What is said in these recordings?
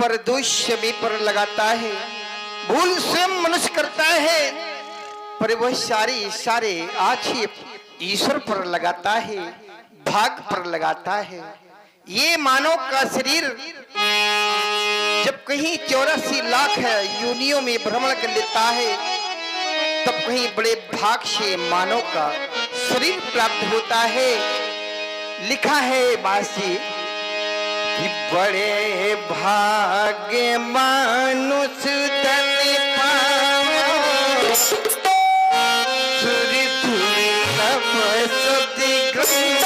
पर दोष सभी पर लगाता है, भूल स्वयं मनुष्य करता है, पर वह सारे आक्षेप ईश्वर पर लगाता है, भाग पर लगाता है। ये मानव का शरीर जब कहीं 84 लाख योनियों में भ्रमण कर लेता है, तब कहीं बड़े भाग से मानव का शरीर प्राप्त होता है। लिखा है बासी कि बड़े भाग्य मानुष तन पावो, सूर्य दुर्लभ सति ग्रंथ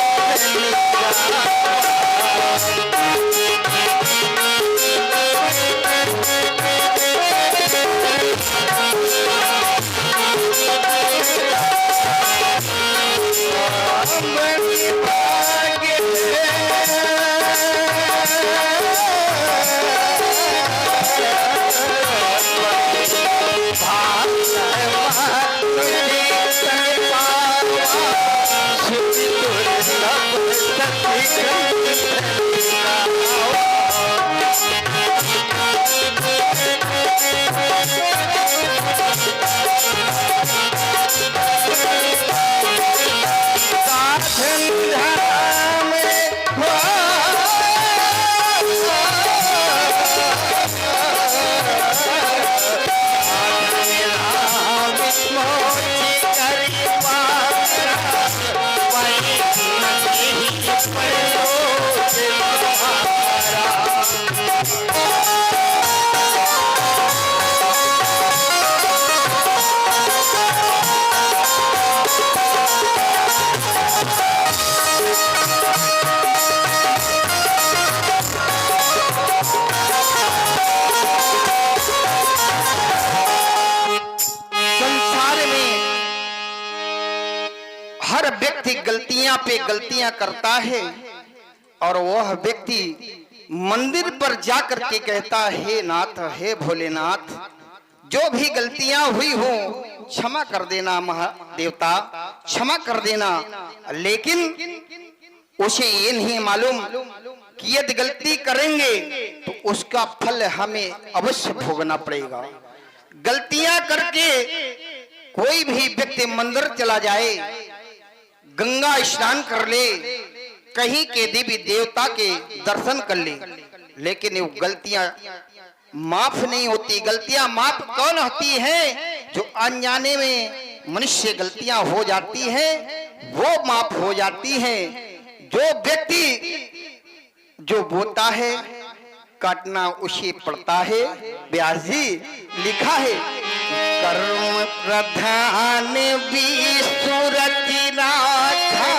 गलतियां पे गलतियां करता है, और वह व्यक्ति मंदिर पर जाकर के कहता है, हे नाथ, हे भोलेनाथ, जो भी गलतियां हुई हो क्षमा कर देना महादेवता, क्षमा कर देना। लेकिन उसे ये नहीं मालूम कि यदि गलती करेंगे तो उसका फल हमें अवश्य भोगना पड़ेगा। गलतियां करके कोई भी व्यक्ति मंदिर चला जाए, गंगा स्नान कर ले, कहीं के देवी देवता के दर्शन कर ले, लेकिन वो गलतियां माफ नहीं होती। गलतियां माफ कौन होती है? जो अनजाने में मनुष्य गलतियां हो जाती है वो माफ हो जाती है। जो व्यक्ति जो बोता है काटना उसे पड़ता है। व्यास जी लिखा है, कर्म प्रधान विसुरति राखा,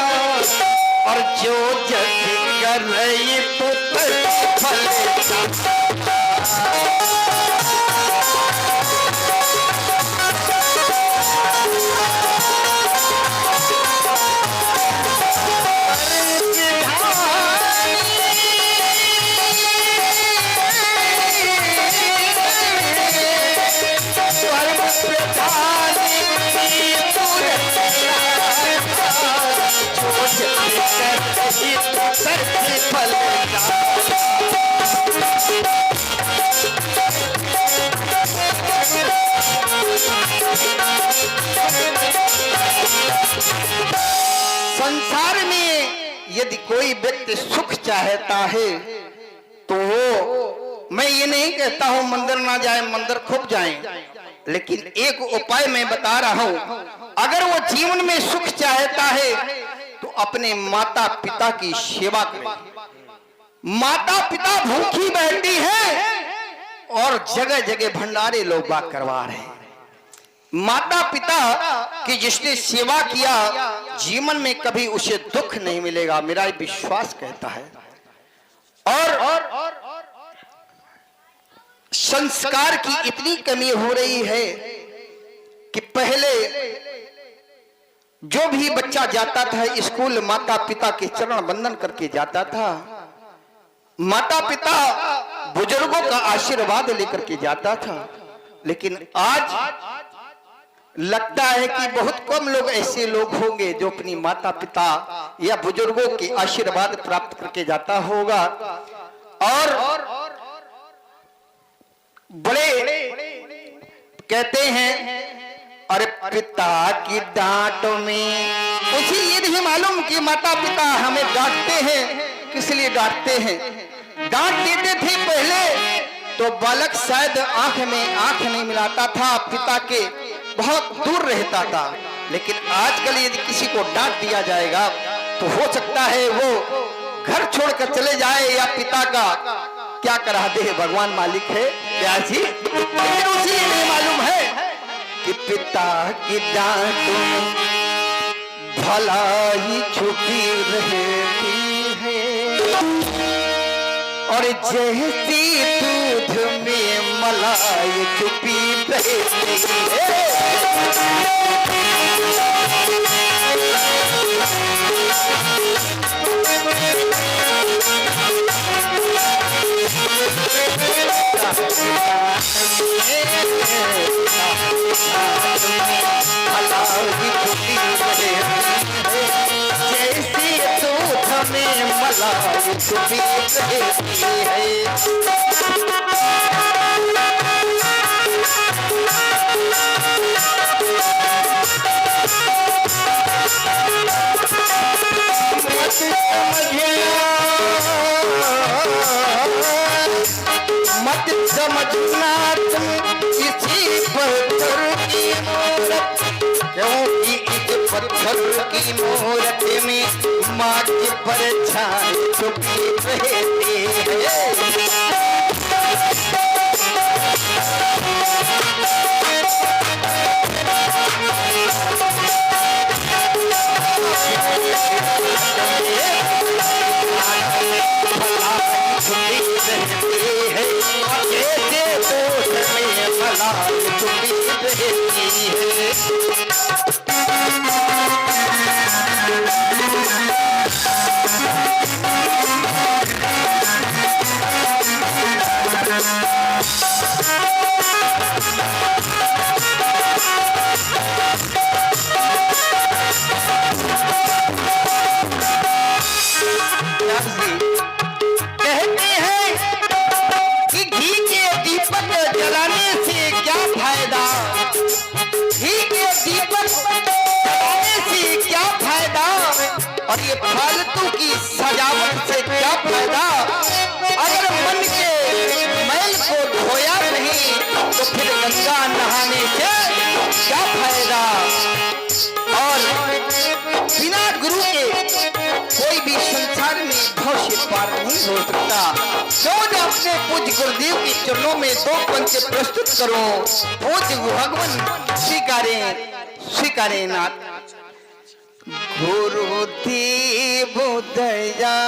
और जो जग करे पुत्र फल संसार में यदि कोई व्यक्ति सुख चाहता है तो वो, मैं ये नहीं कहता हूं मंदिर ना जाए, मंदिर खूब जाएं, लेकिन एक उपाय मैं बता रहा हूं। अगर वो जीवन में सुख चाहता है तो अपने माता पिता की सेवा करे। माता पिता भूखी बैठी है और जगह जगह भंडारे लोग बात करवा रहे हैं। माता पिता की जिसने सेवा किया जीवन में कभी उसे दुख नहीं मिलेगा, मेरा विश्वास कहता है। और संस्कार की इतनी कमी हो रही है कि पहले जो भी बच्चा जाता था स्कूल माता पिता के चरण बंदन करके जाता था, माता पिता बुजुर्गों का आशीर्वाद लेकर के जाता था। लेकिन आज लगता है कि बहुत कम लोग ऐसे लोग होंगे जो अपनी माता पिता या बुजुर्गों के आशीर्वाद प्राप्त करके जाता होगा। और बड़े कहते हैं अरे पिता की डांट में उसे ये नहीं मालूम कि माता पिता हमें डांटते हैं, किस लिए डांटते हैं। डांट देते थे पहले तो बालक शायद आंख में आंख नहीं मिलाता था, पिता के बहुत दूर रहता था। लेकिन आजकल यदि किसी को डांट दिया जाएगा तो हो सकता है वो घर छोड़कर चले जाए या पिता का क्या करा दे, भगवान मालिक है क्या जी। लेकिन उसे ये नहीं मालूम है कि पिता की डांट में भलाई छुपी रहती है और जैसी दूध में मलाई छुपी रहती है। जैसी दूध में मलाई छुपी रहती है। मत समझना तुम इसी पत्थर की मूरत, क्योंकि इस पत्थर की मूरत में माँ की परछाई छुपी रहती है। कहते हैं कि घी के दीपक जलाने से क्या फायदा, घी के दीपक जलाने से क्या फायदा और ये फालतू की सजावट से क्या फायदा। अगर मन के मैल को धोया नहीं तो फिर गंगा नहाने से क्या फायदा। और बिना गुरु के कोई भी संसार में भव से पार नहीं हो सकता। क्यों अपने पूज्य गुरुदेव के चरणों में दो पंच प्रस्तुत करो। पूज्य भगवान स्वीकारें नाथ। गुरुदेव दया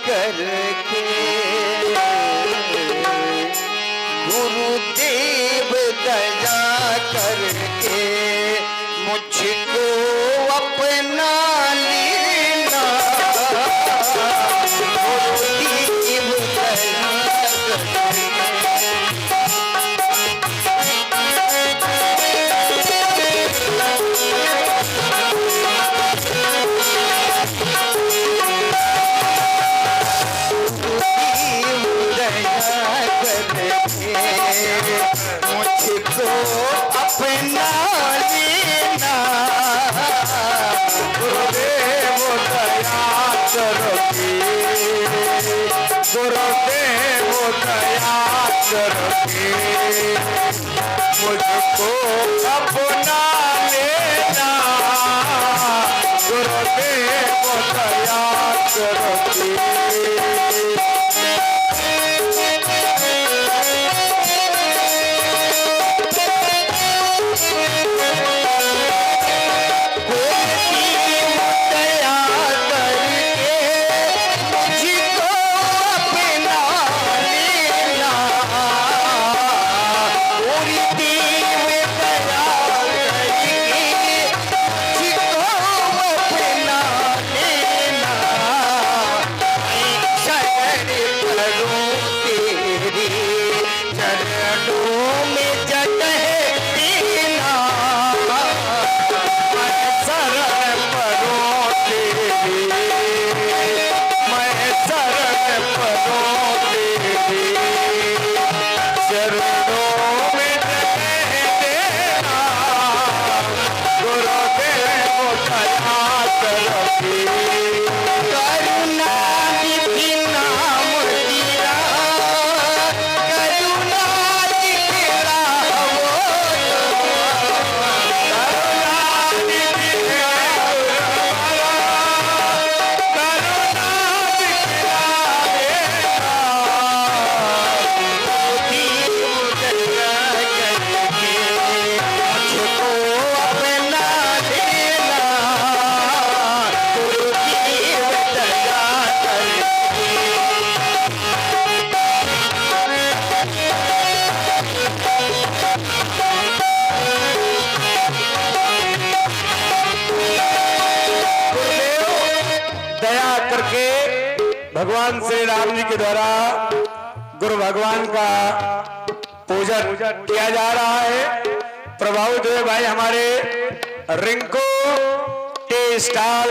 करके, गुरुदेव दया करके मुझको अपना लेना। गुरुदेव दया मुझको अपना लेना। गुरुदेव दया करके, गुरुदेव दया करके मुझको अपना लेना। गुरुदेव दया करके शरण भगवान श्री राम जी के द्वारा गुरु भगवान का पूजन किया जा रहा है। प्रभावित हुए भाई हमारे रिंकू टी स्टॉल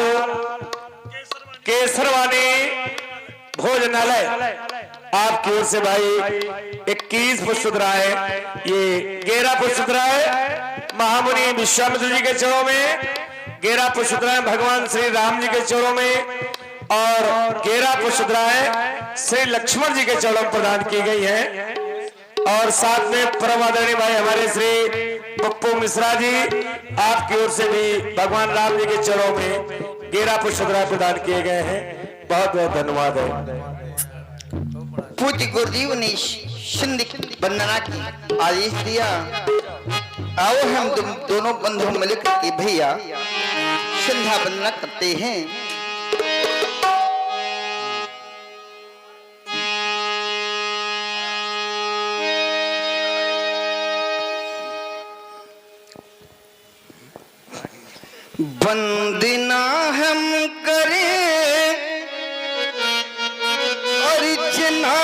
केसरवानी भोजनालय आपकी ओर से भाई 21 पुष्पद्रा है। ये 11 पुष्पद्रा है महामुनि विश्वामित्र जी के चरणों में, 11 पुष्पद्रा भगवान श्री राम जी के चरणों में और 11 पुष्पद्राएं श्री लक्ष्मण जी के चरणों में प्रदान की गई है। और साथ में परम आदरणीय भाई हमारे श्री पप्पू मिश्रा जी आपकी ओर से भी भगवान राम जी के चरणों में 11 पुष्पद्राएं प्रदान किए गए हैं। बहुत बहुत धन्यवाद है। पूज्य गुरुदेव ने संध्या वंदना की आदेश दिया। आओ हम दोनों बंधु मिलकर के भैया संध्या वंदना करते हैं। वंदना हम करें अर्चना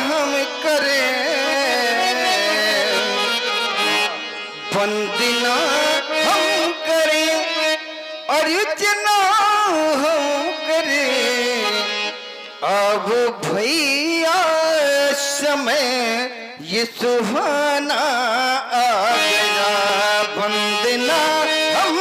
हम करें, वंदना हम करें अर्चना हम करें। अब भैया समय ये सुहाना आ गया। वंदना हम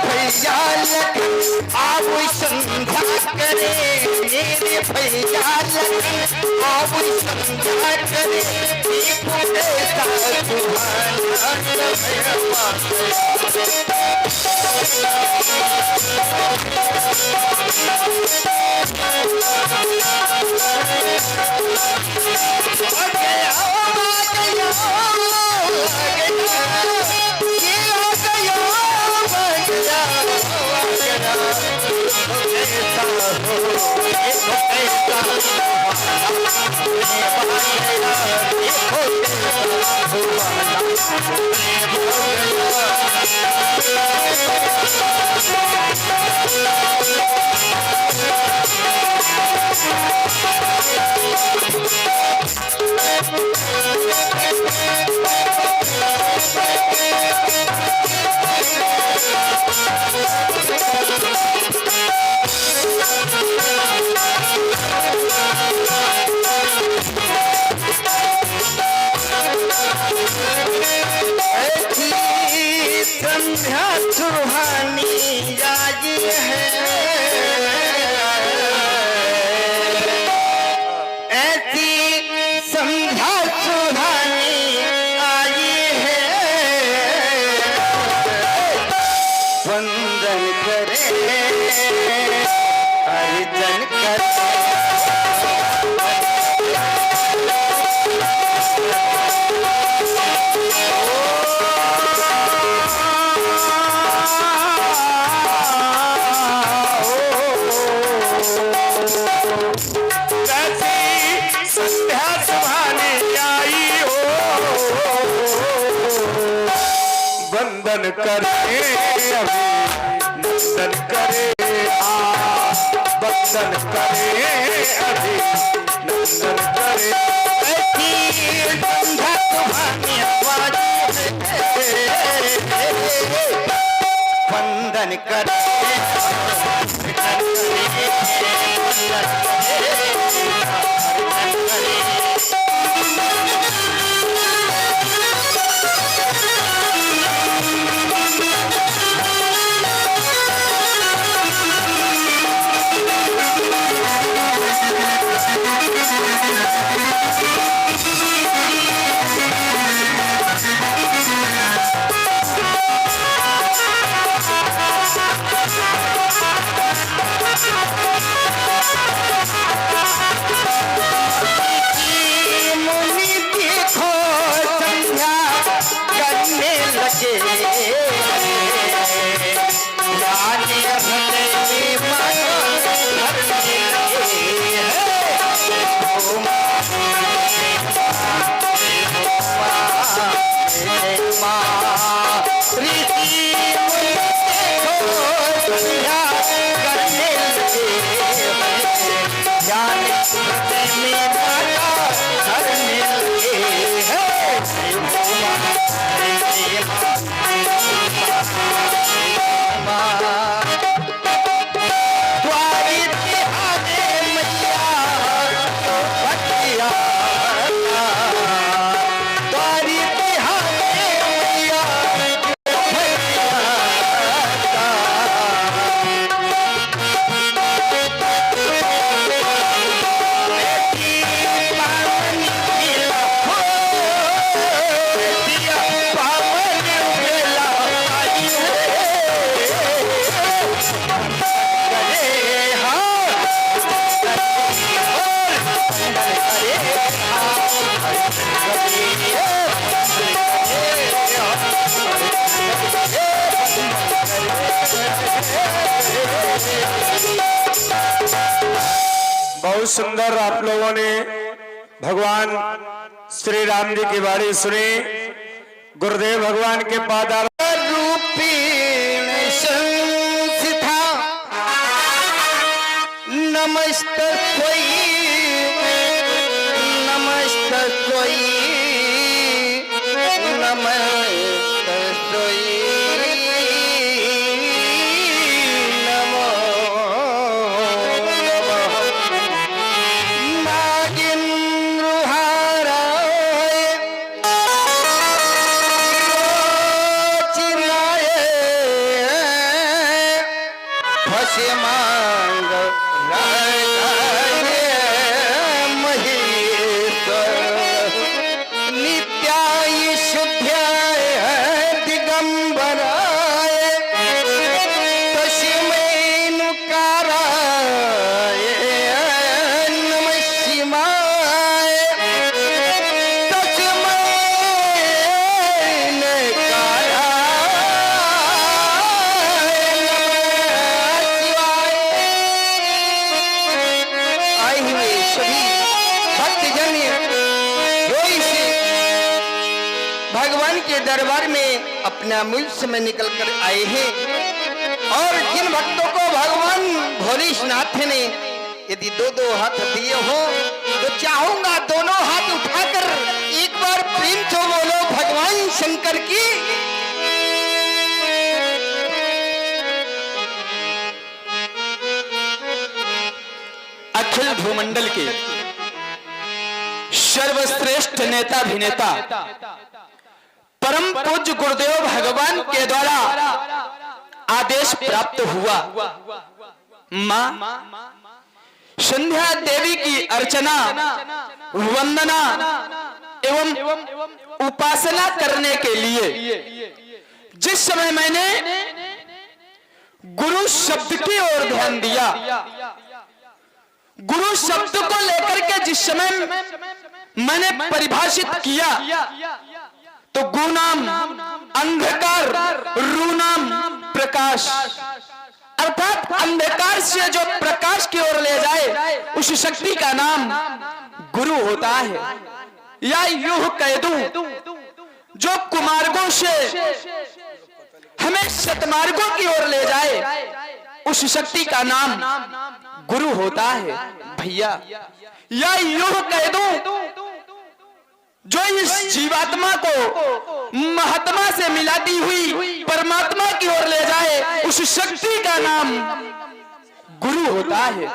भैया आप संध्या करे, मेरे भैया आप संध्या करे। संध्या सुहानी आज है, ऐसी संध्या सुहानी आई है। वंदन करे संध्या सुहाने आई हो, वंदन करे अभिनंदन करे, वंदन करे अभिनंदन करे। संध्या सुहाने वंदन करे बहुत सुंदर आप लोगों ने भगवान श्री राम जी की वाणी सुनी। गुरुदेव भगवान के पादार रूपीण संस्था नमस्तस्यै नमस्तस्यै नमस्तस्यै नमो नमः नागेन्द्रहाराय चिराय भस्मांग नित्याय शुद्ध्याय दिगंबराय तस्मै नुकाराय नमः शिवाय तस्मै नकाराय नमः शिवाय। आए हुए सभी भक्तजन जो इस भगवान के दरबार में अपना अमूल्य समय निकल कर आए हैं और जिन भक्तों को भगवान भोलेनाथ ने यदि दो दो हाथ दिए हो तो चाहूंगा दोनों हाथ उठाकर एक बार प्रेम से बोलो भगवान शंकर की। अखिल भूमंडल के सर्वश्रेष्ठ नेता अभिनेता परम पूज्य गुरुदेव भगवान के द्वारा आदेश प्राप्त हुआ मां संध्या देवी की अर्चना वंदना एवं उपासना करने के लिए जिस समय मैंने गुरु शब्द की ओर ध्यान दिया गुरु शब्द को लेकर के जिस समय मैंने परिभाषित किया तो गु नाम अंधकार, रू नाम प्रकाश, अर्थात अंधकार से जो प्रकाश की ओर ले जाए उस शक्ति का नाम गुरु होता है। या यूं कह दूं, जो कुमार्गों से हमें सतमार्गों की ओर ले जाए उस शक्ति का नाम गुरु होता है भैया। या यूं कह दूं, जो इस जीवात्मा को महात्मा से मिलाती हुई परमात्मा की ओर ले जाए उस शक्ति का नाम गुरु होता है।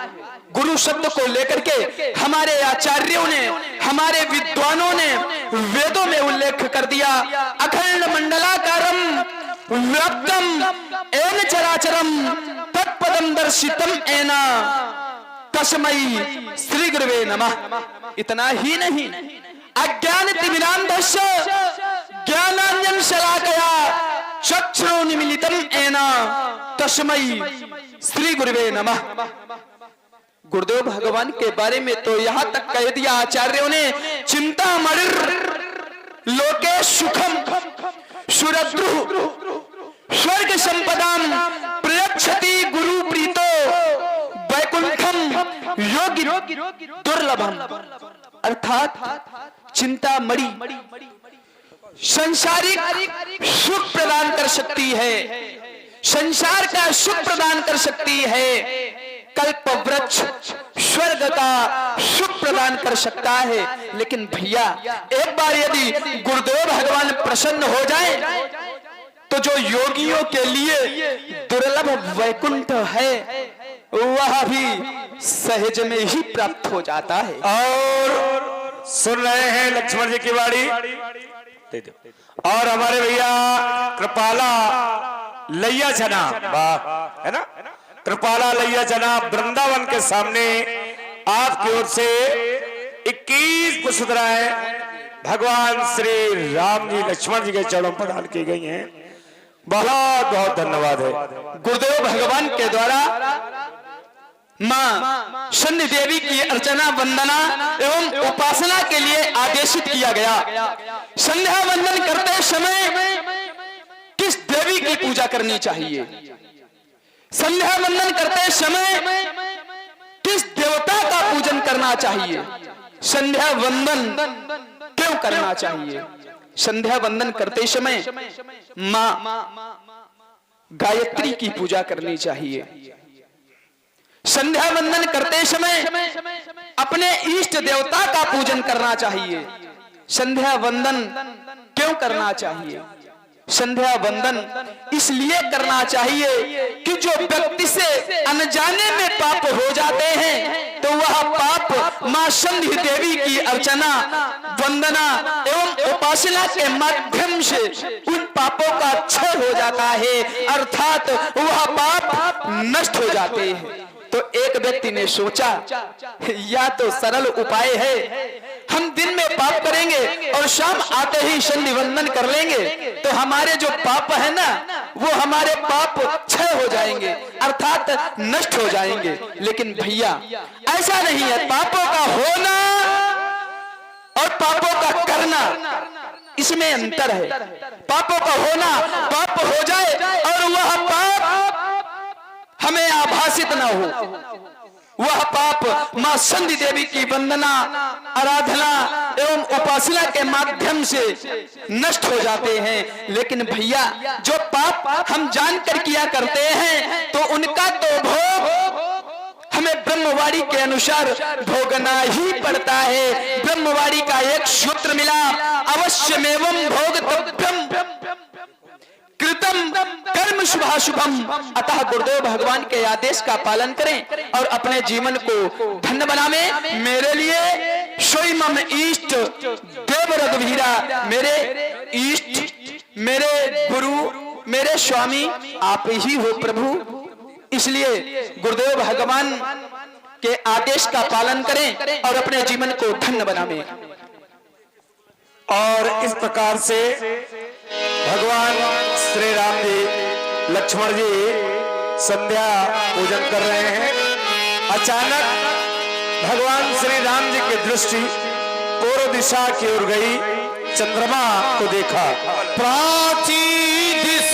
गुरु शब्द को लेकर के हमारे आचार्यों ने, हमारे विद्वानों ने वेदों में उल्लेख कर दिया। अखंड मंडलाकारम व्याप्तम एन चराचरम तत्पदम दर्शितम एना तस्मै श्री गुरुवे नमः। इतना ही नहीं, अज्ञान तिमिरांधस्य ज्ञानांजन शलाकया चक्षुरुन्मीलितं येन तस्मै श्री गुरुवे नमः। गुरुदेव भगवान के बारे में तो यहां तक कह दिया आचार्यों ने, चिंता मणिर लोके सुखम सुरद्रु स्वर्ग संपदाम प्रयच्छति गुरु प्रीतो वैकुंठम योगी दुर्लभम। अर्थात चिंता मणि संसारिक सुख प्रदान कर सकती है, संसार का सुख प्रदान कर सकती है, कल्प वृक्ष स्वर्ग का सुख प्रदान कर सकता है। लेकिन भैया एक बार यदि गुरुदेव भगवान प्रसन्न हो जाए तो जो योगियों के लिए दुर्लभ वैकुंठ है वह भी सहज में ही प्राप्त हो जाता है। और सुन रहे हैं लक्ष्मण जी की वाणी, और हमारे भैया कृपाला लैया जना, वाह है ना, कृपाला लैया जना वृंदावन के सामने आपकी ओर से 21 पुष्पराएं भगवान श्री राम जी लक्ष्मण जी के चरणों पर प्रदान की गई हैं। बहुत बहुत धन्यवाद है। गुरुदेव भगवान के द्वारा मां शनि देवी की अर्चना, वंदना एवं उपासना के लिए आदेशित किया गया। संध्या वंदन करते समय किस देवी की पूजा करनी चाहिए, संध्या वंदन करते समय किस देवता का पूजन करना चाहिए, संध्या वंदन क्यों करना चाहिए। संध्या वंदन करते समय मां गायत्री की पूजा करनी चाहिए। संध्या वंदन करते समय अपने इष्ट देवता का पूजन करना चाहिए। संध्या वंदन क्यों करना चाहिए, संध्या वंदन इसलिए करना चाहिए कि जो व्यक्ति से अनजाने में पाप हो जाते हैं तो वह पाप मां संधि देवी की अर्चना, वंदना एवं उपासना के माध्यम से उन पापों का क्षय हो जाता है, अर्थात वह पाप नष्ट हो जाते हैं। तो एक व्यक्ति ने सोचा या तो सरल उपाय है, हम दिन में पाप करेंगे और शाम आते ही संधि वंदन कर लेंगे तो हमारे जो पाप है ना वो हमारे पाप क्षय हो जाएंगे, अर्थात नष्ट हो जाएंगे। लेकिन भैया ऐसा नहीं है, पापों का होना और पापों का करना इसमें अंतर है। पापों का होना, पाप हो जाए और वह पाप हमें आभासित ना हो, वह पाप मां संधि देवी की वंदना, आराधना एवं उपासना के माध्यम से नष्ट हो जाते हैं। लेकिन भैया जो पाप हम जानकर किया करते हैं तो उनका तो भोग हमें ब्रह्मवाणी के अनुसार भोगना ही पड़ता है। ब्रह्मवाणी का एक सूत्र मिला, अवश्यमेवं भोगतव्यम कृतम कर्म शुभाशुभम। अतः गुरुदेव भगवान के आदेश का पालन करें और अपने जीवन को धन्य बनावें। मेरे लिए स्वयं इष्ट देव रघुवीरा, मेरे इष्ट, मेरे गुरु, मेरे स्वामी आप ही हो प्रभु। इसलिए गुरुदेव भगवान के आदेश का पालन करें और अपने जीवन को धन्य बनावें। और इस प्रकार से भगवान श्री राम जी लक्ष्मण जी संध्या पूजन कर रहे हैं। अचानक भगवान श्री राम जी की दृष्टि पूर्व दिशा की ओर गई, चंद्रमा को देखा। प्राची दिश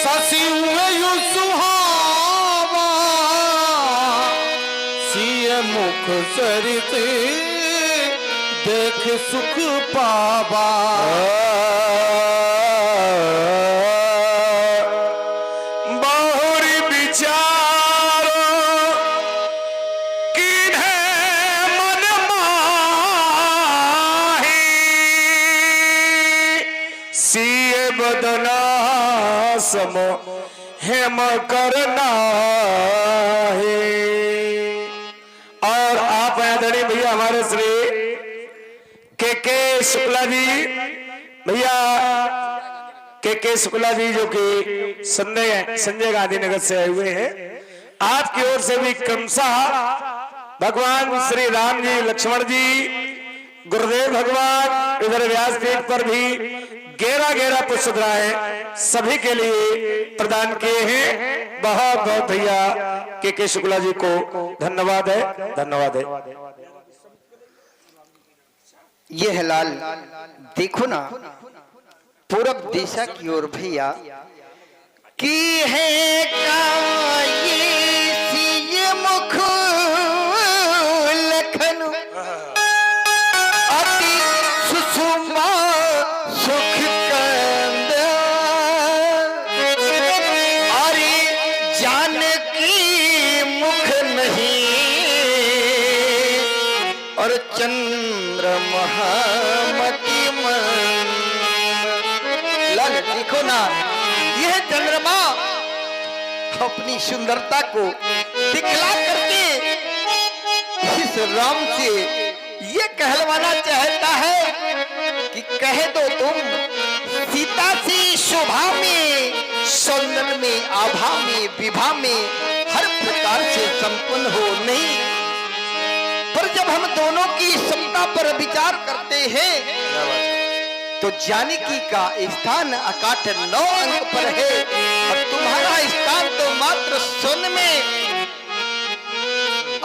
शशि हुए सुहावा, सिय मुख सरित देख सुख पावा। बहुरी विचारो किन्हें मन माही, सिए बदना सम हेम करना है। और आप आदरणीय भैया हमारे श्री के शुक्ला जी, भैया के शुक्ला जी जो कि संजय गांधी नगर से आए हुए हैं, आपकी ओर से भी क्रमशः भगवान श्री राम जी, लक्ष्मण जी, गुरुदेव भगवान इधर व्यासपीठ पर भी 11 पुष्पद्राएं सभी के लिए प्रदान किए हैं। बहुत बहुत भैया के शुक्ला जी को धन्यवाद है, धन्यवाद है। ये है लाल, देखो ना पूरब दिशा की ओर भैया की है ये मुख लखन अति सुषमा सुख कंद, अरे जानकी मुख नहीं और चंद्र महामती मन। लाल देखो ना, यह चंद्रमा अपनी सुंदरता को दिखला करके इस राम से ये कहलवाना चाहता है कि कह दो तुम सीता से शोभा में, सौंदर्य में, आभा में, विभा में हर प्रकार से संपन्न हो। नहीं, पर जब हम दोनों की समता पर विचार करते हैं तो जानकी का स्थान अकाट 9 अंक पर है और तुम्हारा स्थान तो मात्र सोन में।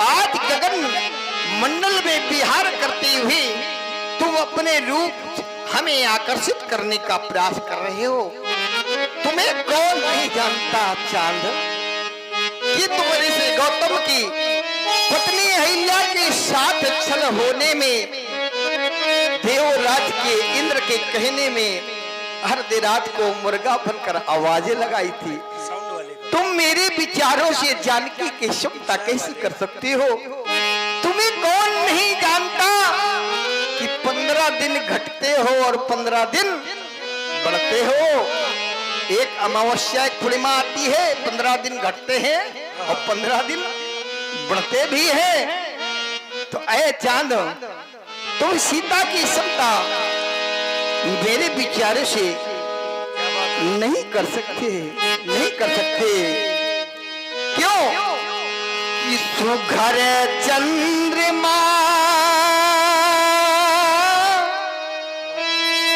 आज गगन मंडल में विहार करते हुए तुम अपने रूप हमें आकर्षित करने का प्रयास कर रहे हो। तुम्हें कौन नहीं जानता चांद कि तुम्हारे से गौतम की पत्नी अहिल्या के साथ छल होने में, देवराज के इंद्र के कहने में हर देर रात को मुर्गा बनकर आवाजें लगाई थी। तुम मेरे विचारों से जानकी की क्षमता कैसी कर सकते हो? तुम्हें कौन नहीं जानता कि 15 दिन घटते हो और 15 दिन बढ़ते हो। एक अमावस्या, एक पूर्णिमा आती है, 15 दिन घटते हैं और 15 दिन बढ़ते भी हैं। तो ऐ चांद, तुम सीता की समता मेरे विचार से नहीं कर सकते, नहीं कर सकते। क्यों? कि सुघर चंद्रमा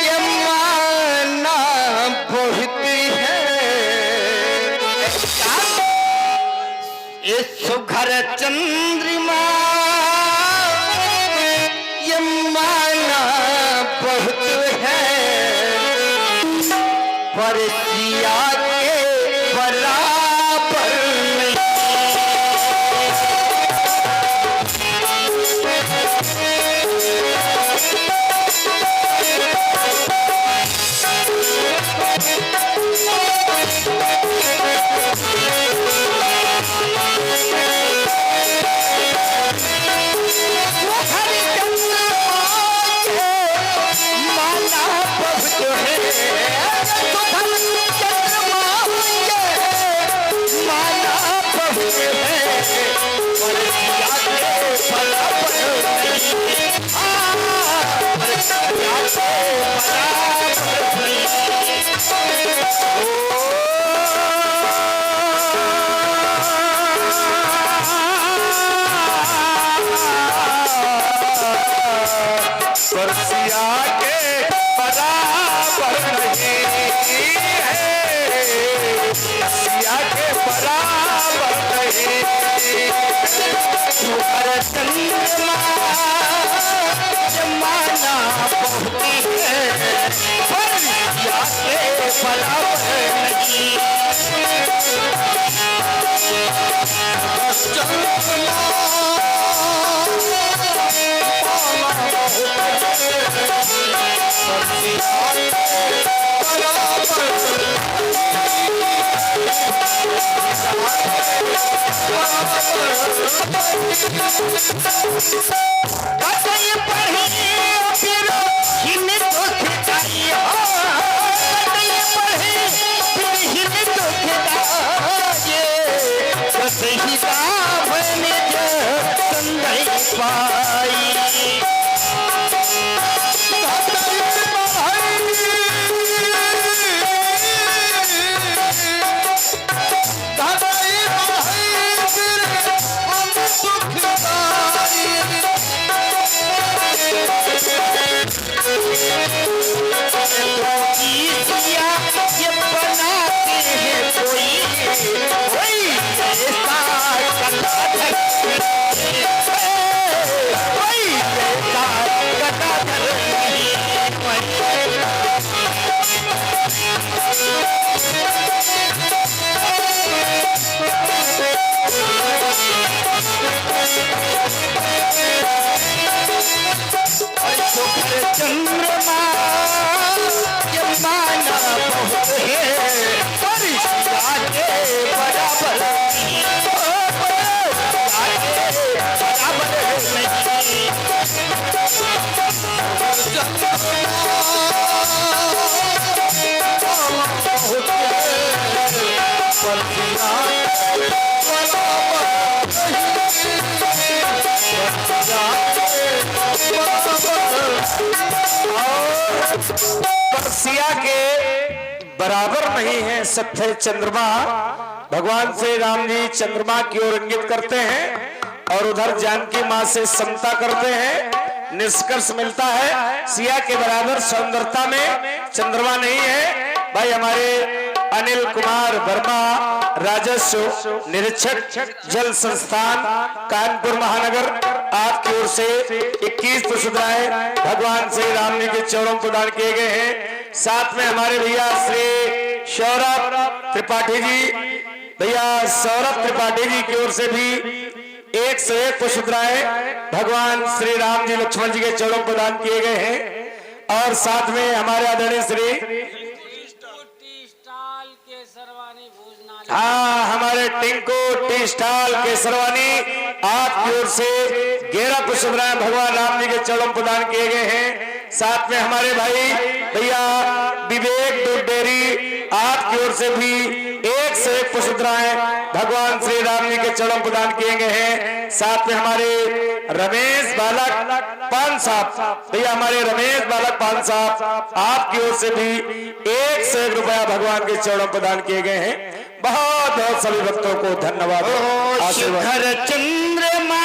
यमाना बहुत है, ये सुघर चंद्रमा यमाना बहुत है, पर सिया के बराबर नहीं। माना बहुत है, तो चंद्रमा कतई पढ़ी फिर हिन दुखदाई हो, कतई पढ़ी फिर हिन दुखदाई, कसही दामन जो संदई पाई। चंद्रमा ये माना बहुत है, परिश्रा के बराबर नहीं, परिश्रा के बराबर नहीं। परसिया के बराबर नहीं है सत्य चंद्रमा। भगवान श्री राम जी चंद्रमा की ओर इंगित करते हैं और उधर जानकी मां से समता करते हैं। निष्कर्ष मिलता है सिया के बराबर सौंदर्यता में चंद्रमा नहीं है। भाई हमारे अनिल कुमार वर्मा राजस्व निरीक्षक जल संस्थान कानपुर महानगर, आपकी ओर से 21 पुष्पराय भगवान श्री राम जी के चरणों प्रदान किए गए हैं। साथ में हमारे भैया श्री सौरभ त्रिपाठी जी, भैया सौरभ त्रिपाठी जी की ओर से भी 101 पुष्पराय भगवान श्री राम जी लक्ष्मण जी के चरणों प्रदान किए गए हैं। और साथ में हमारे आदरणीय श्री हमारे टिंकू टी स्टॉल के सरवानी, आपकी ओर से 11 पुष्पराय भगवान राम जी के चरणों प्रदान किए गए हैं। साथ में हमारे भाई भैया विवेक दूध डेयरी, आपकी ओर से भी 101 पुष्पराय भगवान श्री राम जी के चरणों प्रदान किए गए हैं। साथ में हमारे रमेश बालक पान साहब, भैया हमारे रमेश बालक पान साहब, आपकी ओर से भी 101 रुपया भगवान के चरणों प्रदान किए गए हैं। बहुत बहुत सभी भक्तों को धन्यवाद। शिखर चंद्रमा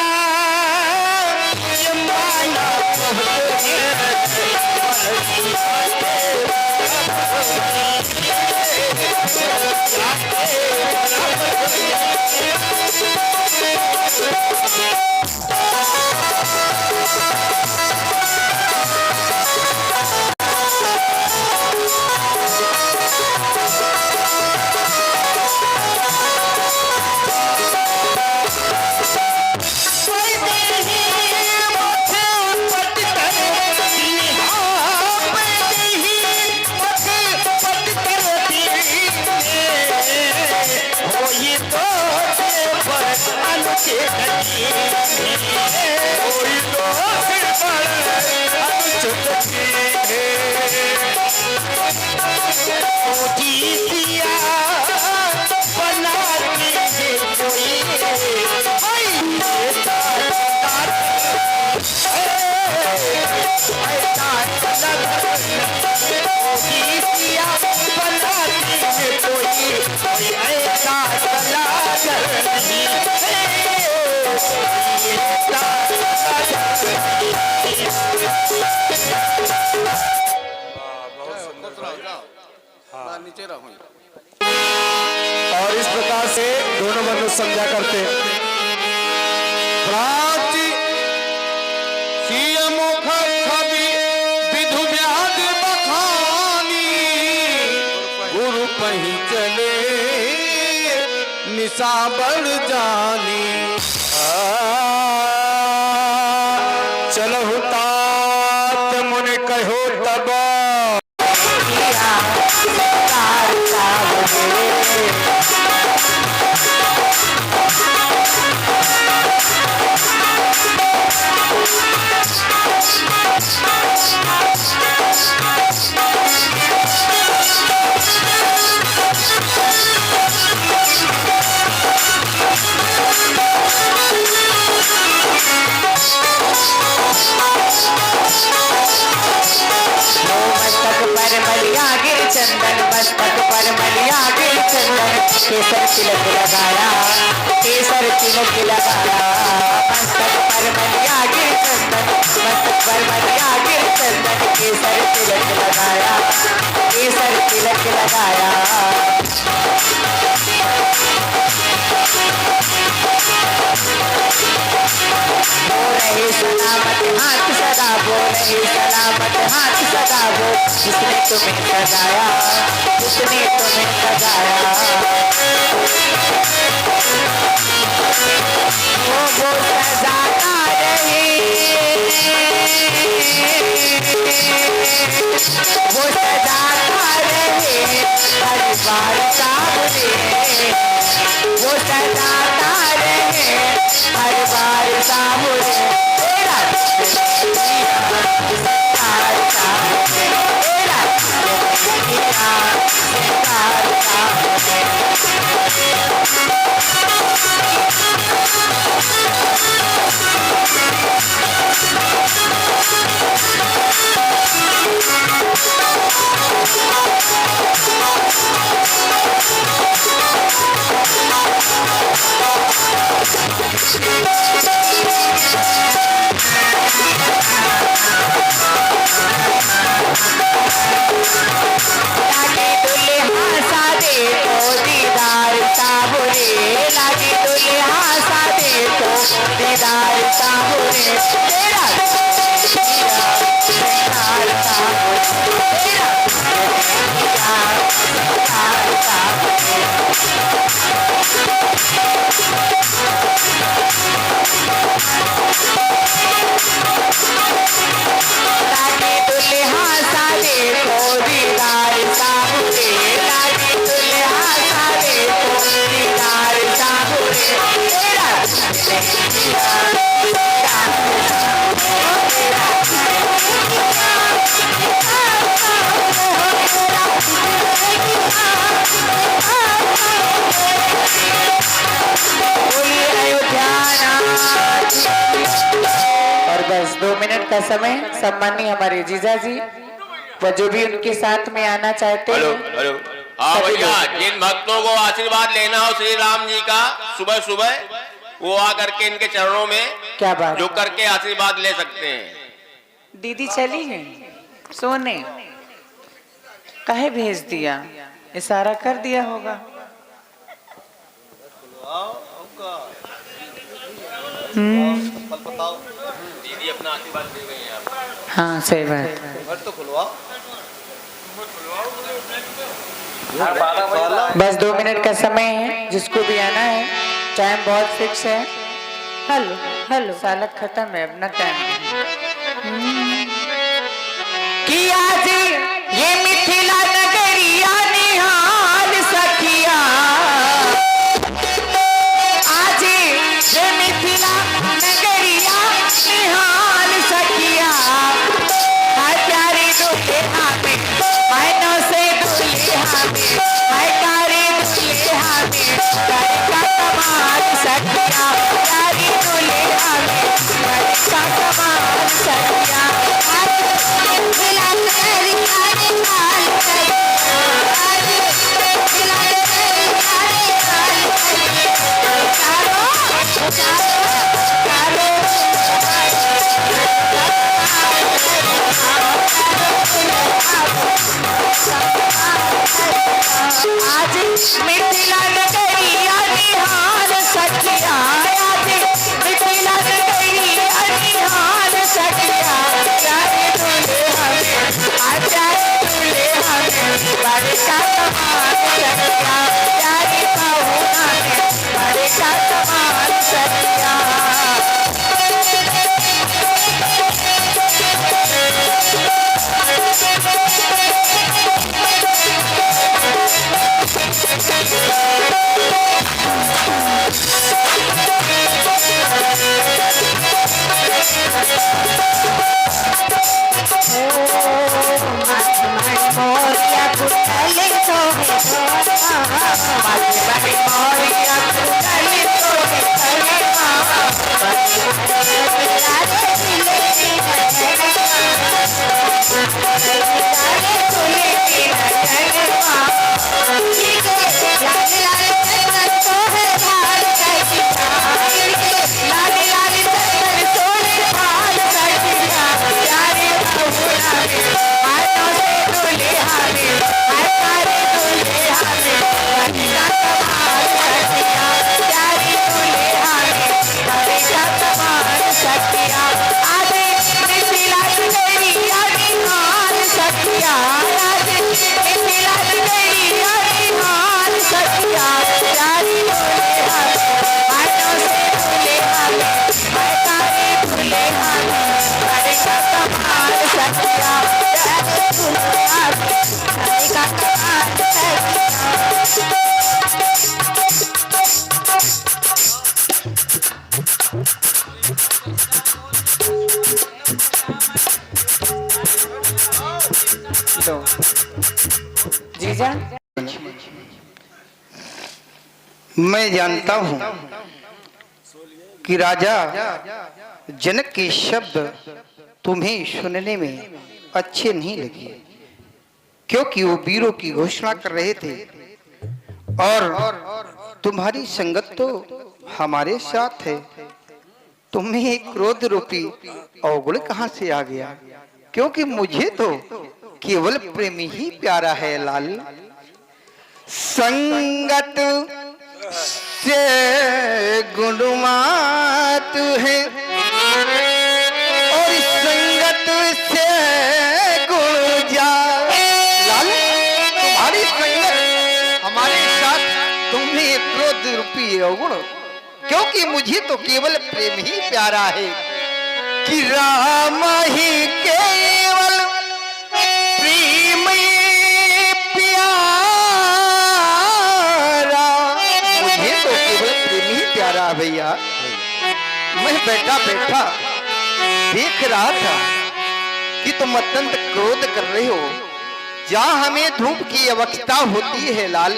और इस प्रकार से दोनों मनुष्य समझा करते हैं। प्राची सिय मुख छवि विधु व्याध बखानी, गुरु पही चले निशा बढ़ जानी। चलहु तात मुनि कहो तब केसर तिलक लगाया, केसर तिलक लगाया, मस्तक पर मलिया गिर चंदन, मस्तक पर मलिया गिर चंदन, केसर तिलक लगाया, केसर तिलक लगाया। वो रहे सलामत हाथ सदा, वो रहे सलामत हाथ सदा, वो जिसने तुम्हें सजाया, जिसने तुम्हें सजाया। वो सजाता रहे, वो सजाता रहे हर बार सामने, वो सजाता रहे हर बार सामने। तेरा सितार सामने, तेरा सितार सामने। लागे दुल्हा सादे को दीदार साबुरे, लागे दुल्हा सादे को दीदार साबुरे। तेरा सितार साबुरे, तेरा सितार साबुरे। लागे दुल्हा सादे को दीदार साबुरे, लागे दुल्हा सादे को दीदार साबुरे। तेरा बोलिए अयोध्या नाथ। और बस 2 मिनट का समय सम्माननीय हमारे जीजा जी व जो भी उनके साथ में आना चाहते हेलो हैं। हेलो हाँ भैया, जिन भक्तों को आशीर्वाद लेना हो श्री राम जी का सुबह सुबह, वो आकर के इनके चरणों में क्या बात, झुक करके आशीर्वाद ले सकते हैं। दीदी चली है सोने, काहे भेज दिया, इशारा कर दिया होगा। दीदी अपना आशीर्वाद दे गई हैं आप। हाँ सही बात। बस 2 मिनट का समय है, जिसको भी आना है, टाइम बहुत फिक्स है। हेलो हेलो सालक खत्म है अपना टाइम। कि आज ये मिथिला नगरिया निहाल सखिया, आज ये मिथिला नगरिया निहाल सखिया। हाय प्यारी दुल्हा में, हाय नौ से दुल्हा में, हाय प्यारी दुल्हा में, प्यारी का कमाल सखिया, प्यारी दुल्हा में, प्यारी का कमाल सखिया। आज मिथिला नगरिया निहाल सखिया, आज मिथिला नगरिया निहाल सखिया। चारो चारो चारो आज मिथिला नगरिया निहाल सखिया, आज मिथिला नगरिया निहाल सखिया। प्यारे दुल्हा में, प्यारे दुल्हा में, बड़े का कमाल सखिया, प्यारी बहुना में, बड़े का कमाल सखिया। मोरिया कुटले तो है मोरिया कुटले तो है माँ किया प्यारे दुनिया में का कमाल है किया जीजा मैं जानता हूं कि राजा जनक के शब्द तुम्हें सुनने में अच्छे नहीं लगे, क्योंकि वो वीरों की घोषणा कर रहे थे और तुम्हारी संगत तो हमारे साथ है। तुम्हें क्रोध रूपी अवगुण कहां से आ गया? क्योंकि मुझे तो केवल प्रेम ही प्यारा है लाल। संगत से गुणमात है और संगत से गुण जा। लाल, तुम्हारी संगत हमारे साथ तुम्हें क्रोध रूपी अवगुण, क्योंकि मुझे तो केवल प्रेम ही प्यारा है कि राम ही केवल प्रेम प्यारा। मुझे तो केवल प्रेम ही प्यारा भैया। मैं बैठा बैठा देख रहा था कि तुम अत्यंत क्रोध कर रहे हो। जहां हमें धूप की आवश्यकता होती है लाल,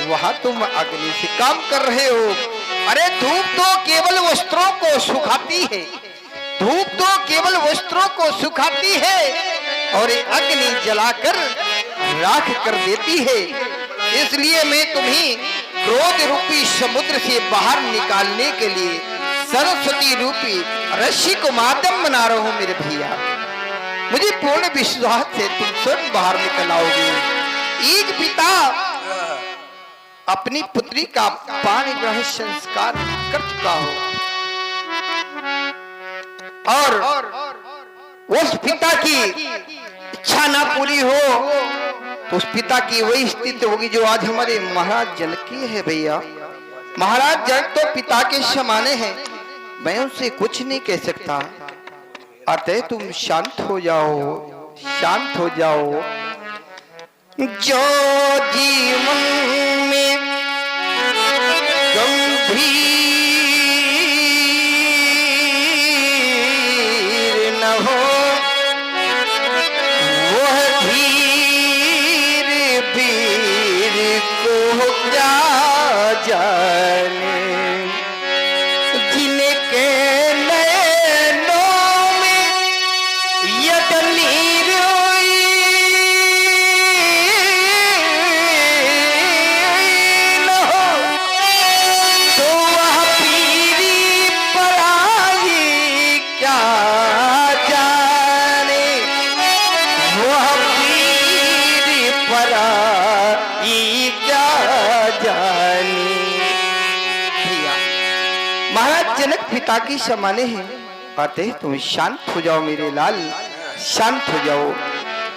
वहां तुम अग्नि से काम कर रहे हो। अरे धूप तो केवल वस्त्रों को सुखाती है, धूप तो केवल वस्त्रों को सुखाती है और अग्नि जलाकर राख कर देती है। इसलिए मैं तुम्हें क्रोध रूपी समुद्र से बाहर निकालने के लिए सरस्वती रूपी रस्सी को माध्यम बना रहा हूं मेरे भैया। मुझे पूर्ण विश्वास है तुम स्वयं बाहर निकल आओगे। ईज पिता अपनी पुत्री का पानी ग्रह संस्कार कर चुका हो और उस पिता की इच्छा ना पूरी हो तो उस पिता की वही स्थिति होगी जो आज हमारे महाराज जनक की है भैया। महाराज जनक तो पिता के समाने हैं, मैं उनसे कुछ नहीं कह सकता। अतः तुम शांत हो जाओ, शांत हो जाओ। जो जीवन में गंभीर न हो वह धीर वीर को क्या जाने। जिनके नैनों में यद नीर न हो तो वह पीरी पराई क्या जाने। वह पीरी पराई क्या जाने। महाराज जनक पिता की समाने हैं, अतः तुम शांत हो जाओ मेरे लाल, शांत हो जाओ,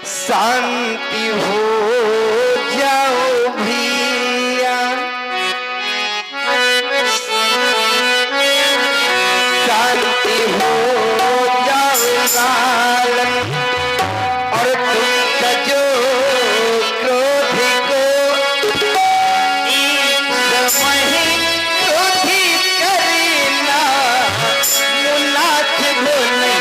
शांति हो जाओ भैया, शांति हो जाओ लालन। और तुम सजो क्रोध को इस समय क्रोधित करना मुनासिब नहीं।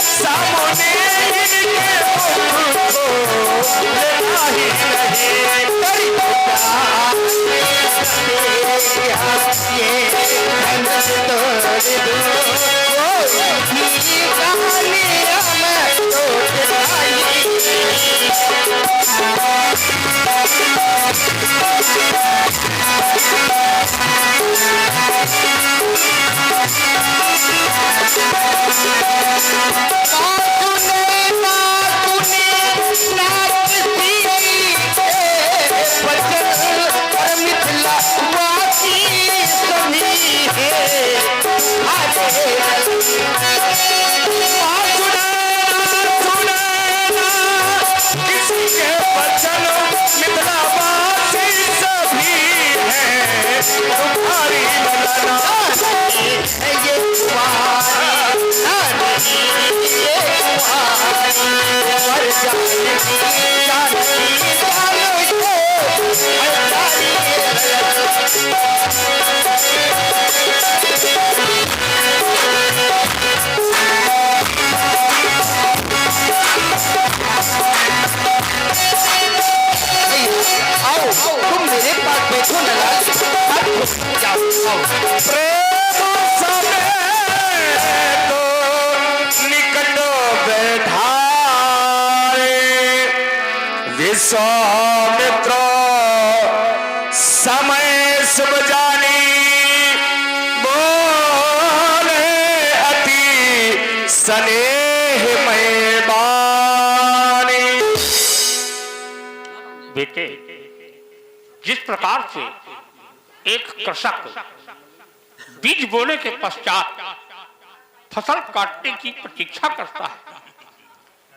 साम तुम मेरे पास बैठो न लाल, जाओ प्रेम समेत निकट बैठाए विश्वामित्र समय शुभ जानी बोले अति स्नेहमय बानी। बेटे, जिस प्रकार से एक कृषक बीज बोने के पश्चात फसल काटने की प्रतीक्षा करता है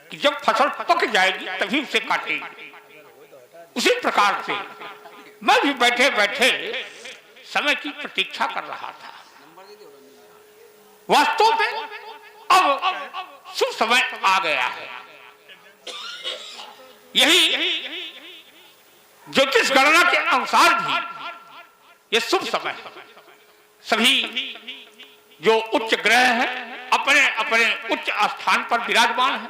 कि जब फसल पक जाएगी तभी उसे काटेगी, उसी प्रकार से मैं भी बैठे बैठे समय की प्रतीक्षा कर रहा था। वास्तव में अब शुभ समय आ गया है। यही ज्योतिष गणना के अनुसार भी यह शुभ समय है। सभी जो उच्च ग्रह हैं अपने अपने उच्च स्थान पर विराजमान हैं।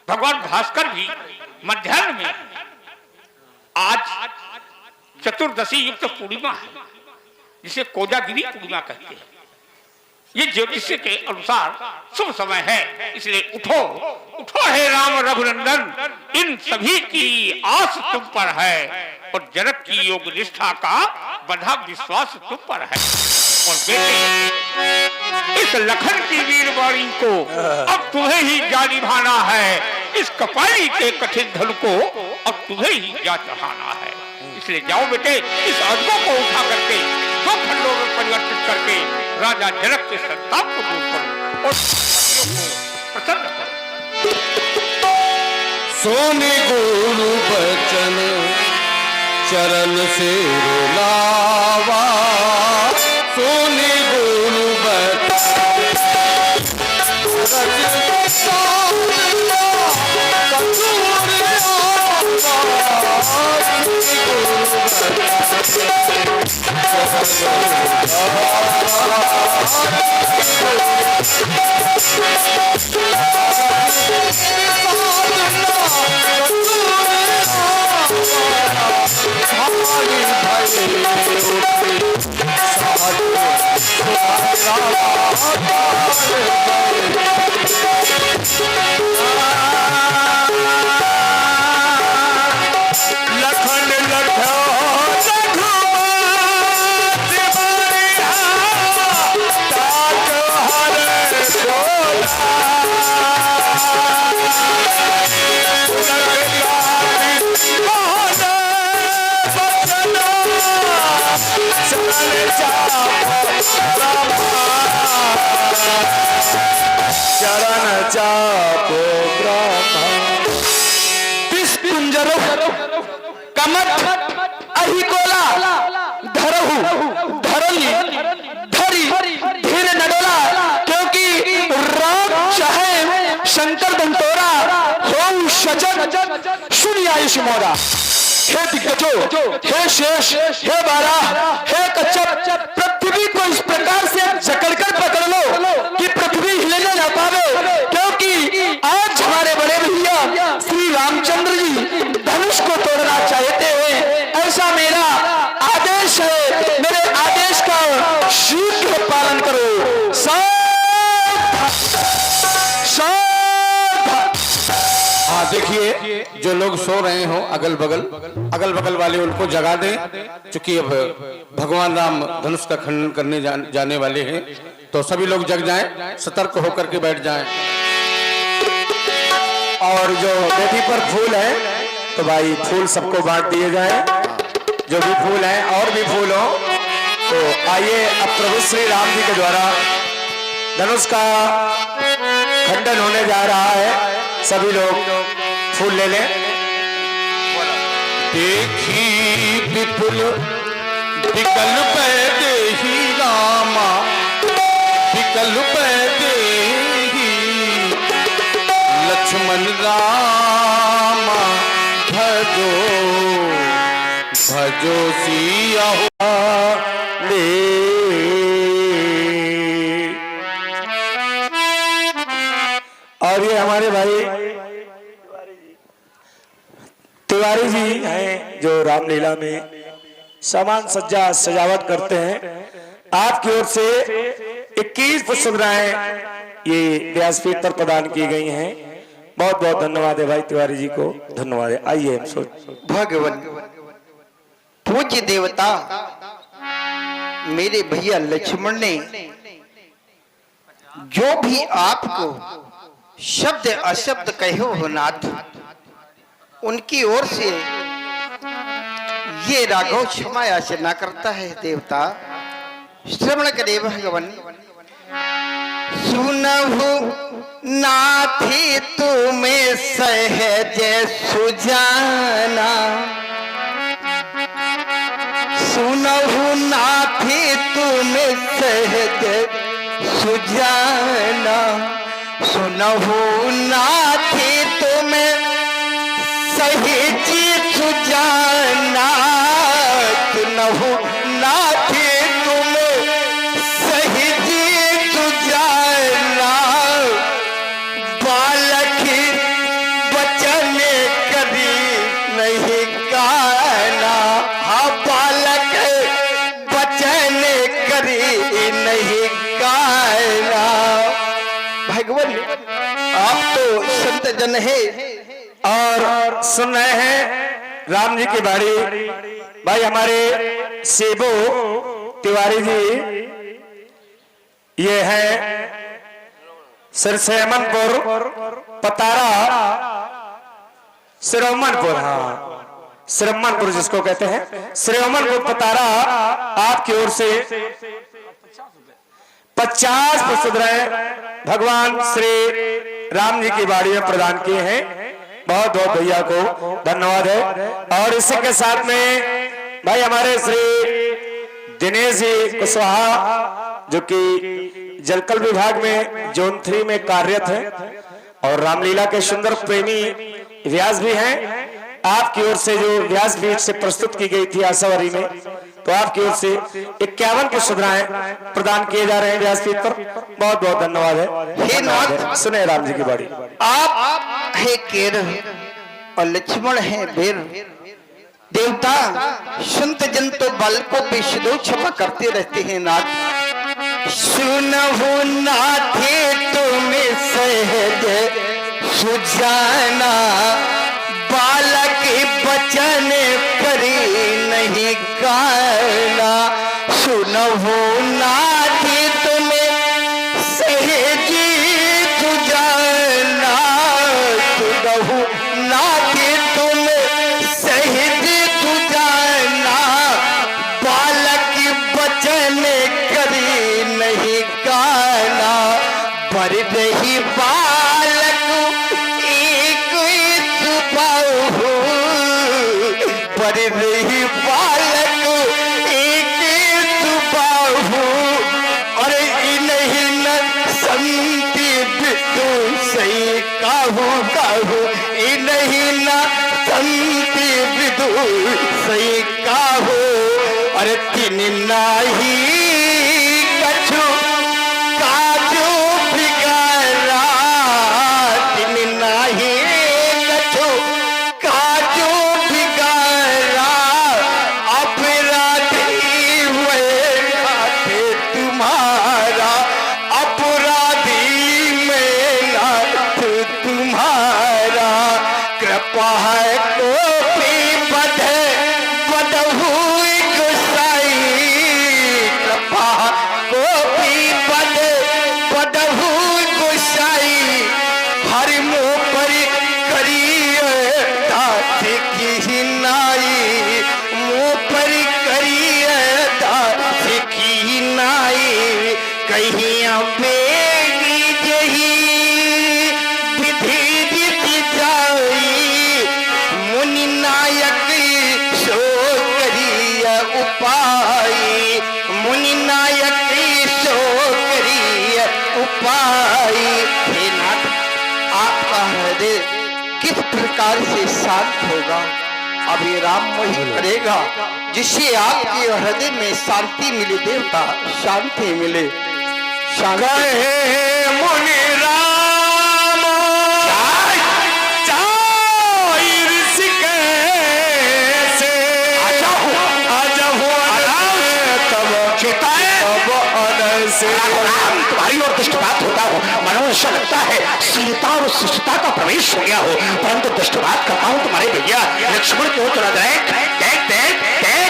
भगवान भास्कर भी मध्याह्न में आज चतुर्दशी युक्त पूर्णिमा है, जिसे कोजागिरी पूर्णिमा कहते हैं। ये ज्योतिष के अनुसार शुभ समय है, इसलिए उठो उठो हे राम रघुनंदन, इन सभी की आस तुम पर है और जनक की योग निष्ठा का बंधा विश्वास तुम पर है। और बेटे, इस लखन की वीरवाणी को अब तुम्हें ही जा निभाना है, इस कपाली के कठिन धन को अब तुम्हें ही जा चढ़ाना है। इसलिए जाओ बेटे, इस अजगो को उठा करके दो खंडों में परिवर्तित करके राजा जनक के संताप को दूर करो और प्रसन्न करो। सोने गुरु बचन चरण से लावा, सोने गुरु चरण चापो ब्रह्मा पुंजरो कमठ अहिकोला धरहु धरली धरी धीर नडोला, क्योंकि राम चाहे शंकर दंतोरा हो सजन सुनी आयुष मोरा। हे दिग्गजो, हे शेष, हे बाराह, हे कच्छप, पृथ्वी को इस प्रकार से जकड़कर पकड़ लो कि पृथ्वी हिलने ना पावे, क्योंकि आज हमारे बड़े भैया श्री रामचंद्र जी धनुष को तोड़ना चाहते हैं। ऐसा मेरा आदेश है, मेरे आदेश का शीघ्र पालन करो। देखिए जो लोग सो रहे हो अगल बगल वाले उनको जगा दें, क्योंकि अब भगवान राम धनुष का खंडन करने जाने वाले हैं, तो सभी लोग जग जाएं, सतर्क होकर के बैठ जाएं। और जो वेदी पर फूल है तो भाई फूल सबको बांट दिए जाए, जो भी फूल है और भी फूल हो। तो आइए अब प्रभु श्री राम जी के द्वारा धनुष का खंडन होने जा रहा है, सभी लोग फूल ले लें। देखी विपुल विकल्प देही रामा, विकल्प देही लक्ष्मण रामा, भजो भजो सिया ले और ये हमारे भाई तिवारी जी हैं जो रामलीला में सामान सज्जा सजावट करते हैं। आपकी ओर से 21 पुष्पमालाएं ये व्यासपीठ पर प्रदान की गई हैं। बहुत बहुत धन्यवाद है भाई तिवारी जी को, धन्यवाद है। आइए हम सोच भगवान पूज्य देवता मेरे भैया लक्ष्मण ने जो भी आपको शब्द अशब्द कहो हो नाथ, उनकी ओर से ये राघव क्षमा याचना करता है। देवता श्रवण करे भगवान। सुनहु नाथी तुम्हें सहज सुजाना, सुनहु नाथी तुम्हें सहज सुजाना, सुनहु नाथी तुम्हें सहज सुजाना, सुनहु नाथी तुम्हें सहज सुजाना, बालक बचन कभी नहीं गाना, हाँ बालक बचन करी नहीं गाना। भगवान आप तो संत जन है और सुन रहे हैं राम जी की बाड़ी। भाई हमारे सेबो तिवारी जी ये है सिरसेमनपुर पतारा, सिरोमनपुर, हाँ सिरमनपुर जिसको कहते हैं, सिरोमनपुर पतारा आपकी ओर से 50 पुष्पमालाएं भगवान श्री राम जी की बाड़ी में प्रदान किए हैं। बहुत बहुत भैया को धन्यवाद है। और इसी के साथ में भाई हमारे श्री दिनेश जी कुशवाहा जो कि जलकल विभाग में जोन 3 में कार्यरत है और रामलीला के सुंदर प्रेमी व्यास भी हैं। आपकी ओर से जो व्यासपीठ से प्रस्तुत की गई थी आशावरी में, तो आपकी ओर से 51 पुष्पमालाएं प्रदान किए जा रहे हैं व्यासपीठ पर। बहुत बहुत धन्यवाद है। हे नाथ सुने राम जी की बाड़ी। आप है केर और लक्ष्मण है बेर। देवता संत जन तो बल को बेशदो क्षमा करते रहते हैं नाथ। सुनहु नाथे तुम्हें सहज सुजाना, बालक बचन करी नहीं गाना, सुनहु नाथे तुम्हें सहज सुजाना, सुनहु नाथे तुम्हें सहज सुजाना, बालक बचन करी नहीं गाना, पर रही बालक एक सुबाहु, पर रही बालक एक सुबाहु, और इन्हीं न संति विदु सही काहू काहू, इन्हीं न संति विदु सही काहू, अरे तीन नाही कछु काजू बिगाड़ा, तीन नाही कछु काजू बिगाड़ा, अपराधी में नाथ तुम्हारा, अपराधी में नाथ तुम्हारा, या बेगी जही विधि रीति जाई मुनि नायक सो करिय उपाय मुनि नायक सो करिय उपाय। हे नाथ आपका हृदय किस प्रकार से शांत होगा? अब ये राम वही करेगा जिससे आपके हृदय में शांति मिले, देवता शांति मिले। गए मुनि राम चाय ऋषिकेश से तुम्हारी और दृष्टिपात होता हो, मनो ऐसा लगता है सीता और शिष्टता का प्रवेश हो गया हो, परंतु दृष्टिपात करता हूं तुम्हारे भैया लक्ष्मण क्यों चला जाए? देख देख देख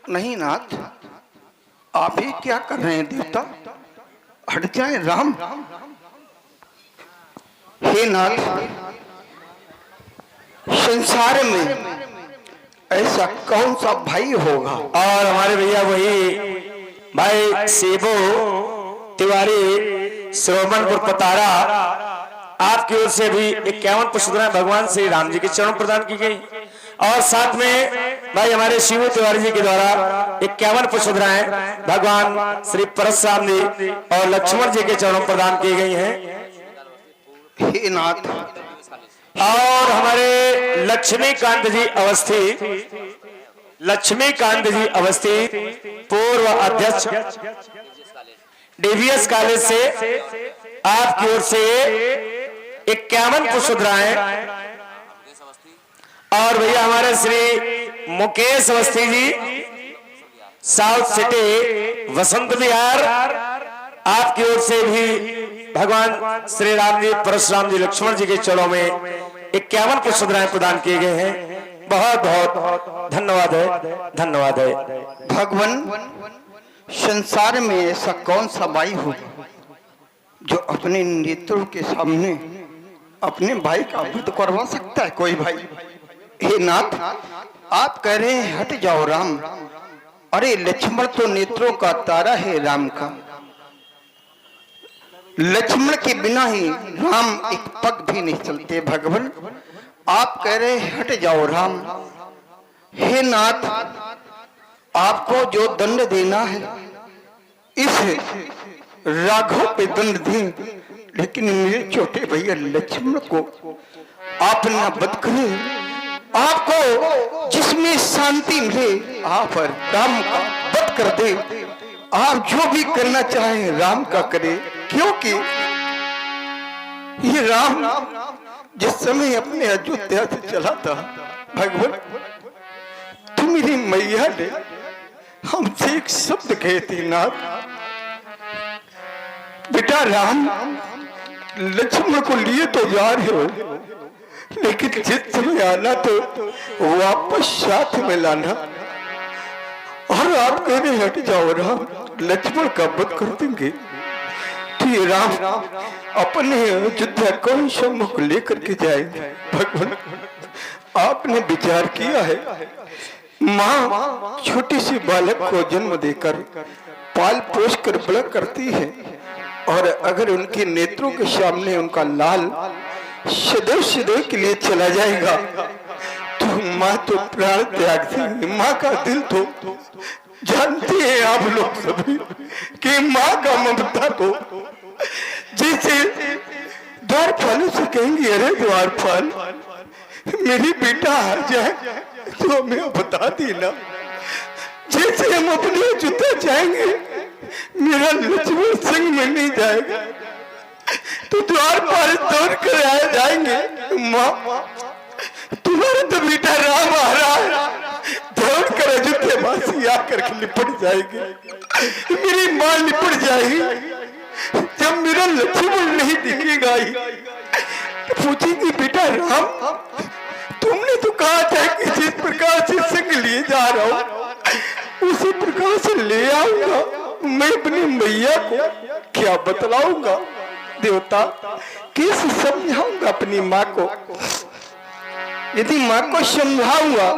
नहीं नाथ, आप ही क्या कर रहे हैं देवता? हट जाए राम। हे नाथ, संसार में ऐसा कौन सा भाई होगा? और हमारे भैया वही भाई सेबो तिवारी श्रोमनपुर पतारा, आपकी ओर से भी 51 पुष्पराएं भगवान श्री राम जी के चरणों प्रदान की गई और साथ में भाई हमारे शिव तिवारी जी के द्वारा 51 पुष्पराएं भगवान श्री परशुराम जी और लक्ष्मण जी के चरणों प्रदान की गई हैं। हे नाथ, और हमारे लक्ष्मीकांत जी अवस्थी पूर्व अध्यक्ष डीवीएस कॉलेज से आपकी ओर से 51 पुष्पराएं और भैया हमारे श्री मुकेश अवस्थी जी साउथ सिटी वसंत विहार, आपकी ओर से भी भगवान श्री राम जी परशुराम जी लक्ष्मण जी के चरणों में 51 पुष्पराएं प्रदान किए गए हैं। बहुत बहुत धन्यवाद है, धन्यवाद है। भगवान, संसार में ऐसा कौन सा भाई हो जो अपने नेत्रों के सामने अपने भाई का वध करवा सकता है? कोई भाई? हे नाथ, आप कह रहे हैं हट जाओ राम। अरे लक्ष्मण तो नेत्रों का तारा है राम का, लक्ष्मण के बिना ही राम एक पग भी नहीं चलते। भगवान, आप कह रहे हैं हट जाओ राम। हे नाथ, आपको जो दंड देना है इस राघव पे दंड दें, लेकिन मेरे छोटे भैया लक्ष्मण को आप न वध करें। आपको जिसमें शांति मिले आप राम का वध कर दे। आप जो भी करना चाहें राम का करें, क्योंकि ये राम जिस समय अपने अयोध्या से चला था, भगवान तू मेरी मैया ने हमसे एक शब्द कहे थे, नाथ बेटा राम लक्ष्मण को लिए तो जा रहे हो, लेकिन जिस समय आना तो वापस साथ में लाना। और आप कह रहे हट जाओ राम, लक्ष्मण का वध कर देंगे। तो ये राम अपने अयोध्या कौन सम्मुख लेकर के जाएंगे? भगवान, आपने विचार किया है? माँ छोटी सी बालक को जन्म देकर पाल पोष कर बड़ा करती है, और अगर उनके नेत्रों के सामने उनका लाल सदैव सदैव के लिए चला जाएगा तो माँ तो प्राण त्याग देंगी। माँ का दिल तो जानते हैं आप लोग सभी कि माँ का ममता तो जैसे द्वारपाल से कहेंगे अरे द्वारपाल मेरी बेटा आ जाए तो हमें बता देना। जैसे हम अपने अयोध्या जाएंगे मेरा लक्ष्मण संग में नहीं जाएगा तो द्वारपाल दौड़ कर आ जाएंगे, माँ तुम्हारा तो बेटा राम आ रहा है। दौड़ कर अयोध्या वासी आकर के लिपट जाएंगे, मेरी माँ लिपट जाएगी। जब मेरा लक्ष्मण नहीं दिखेगा ही पूछेंगे बेटा राम जा रहा हूँ उसी प्रकार से ले आऊंगा। मैं अपनी मैया को क्या बतलाऊंगा देवता, कैसे समझाऊंगा अपनी माँ को। यदि माँ को समझाऊंगा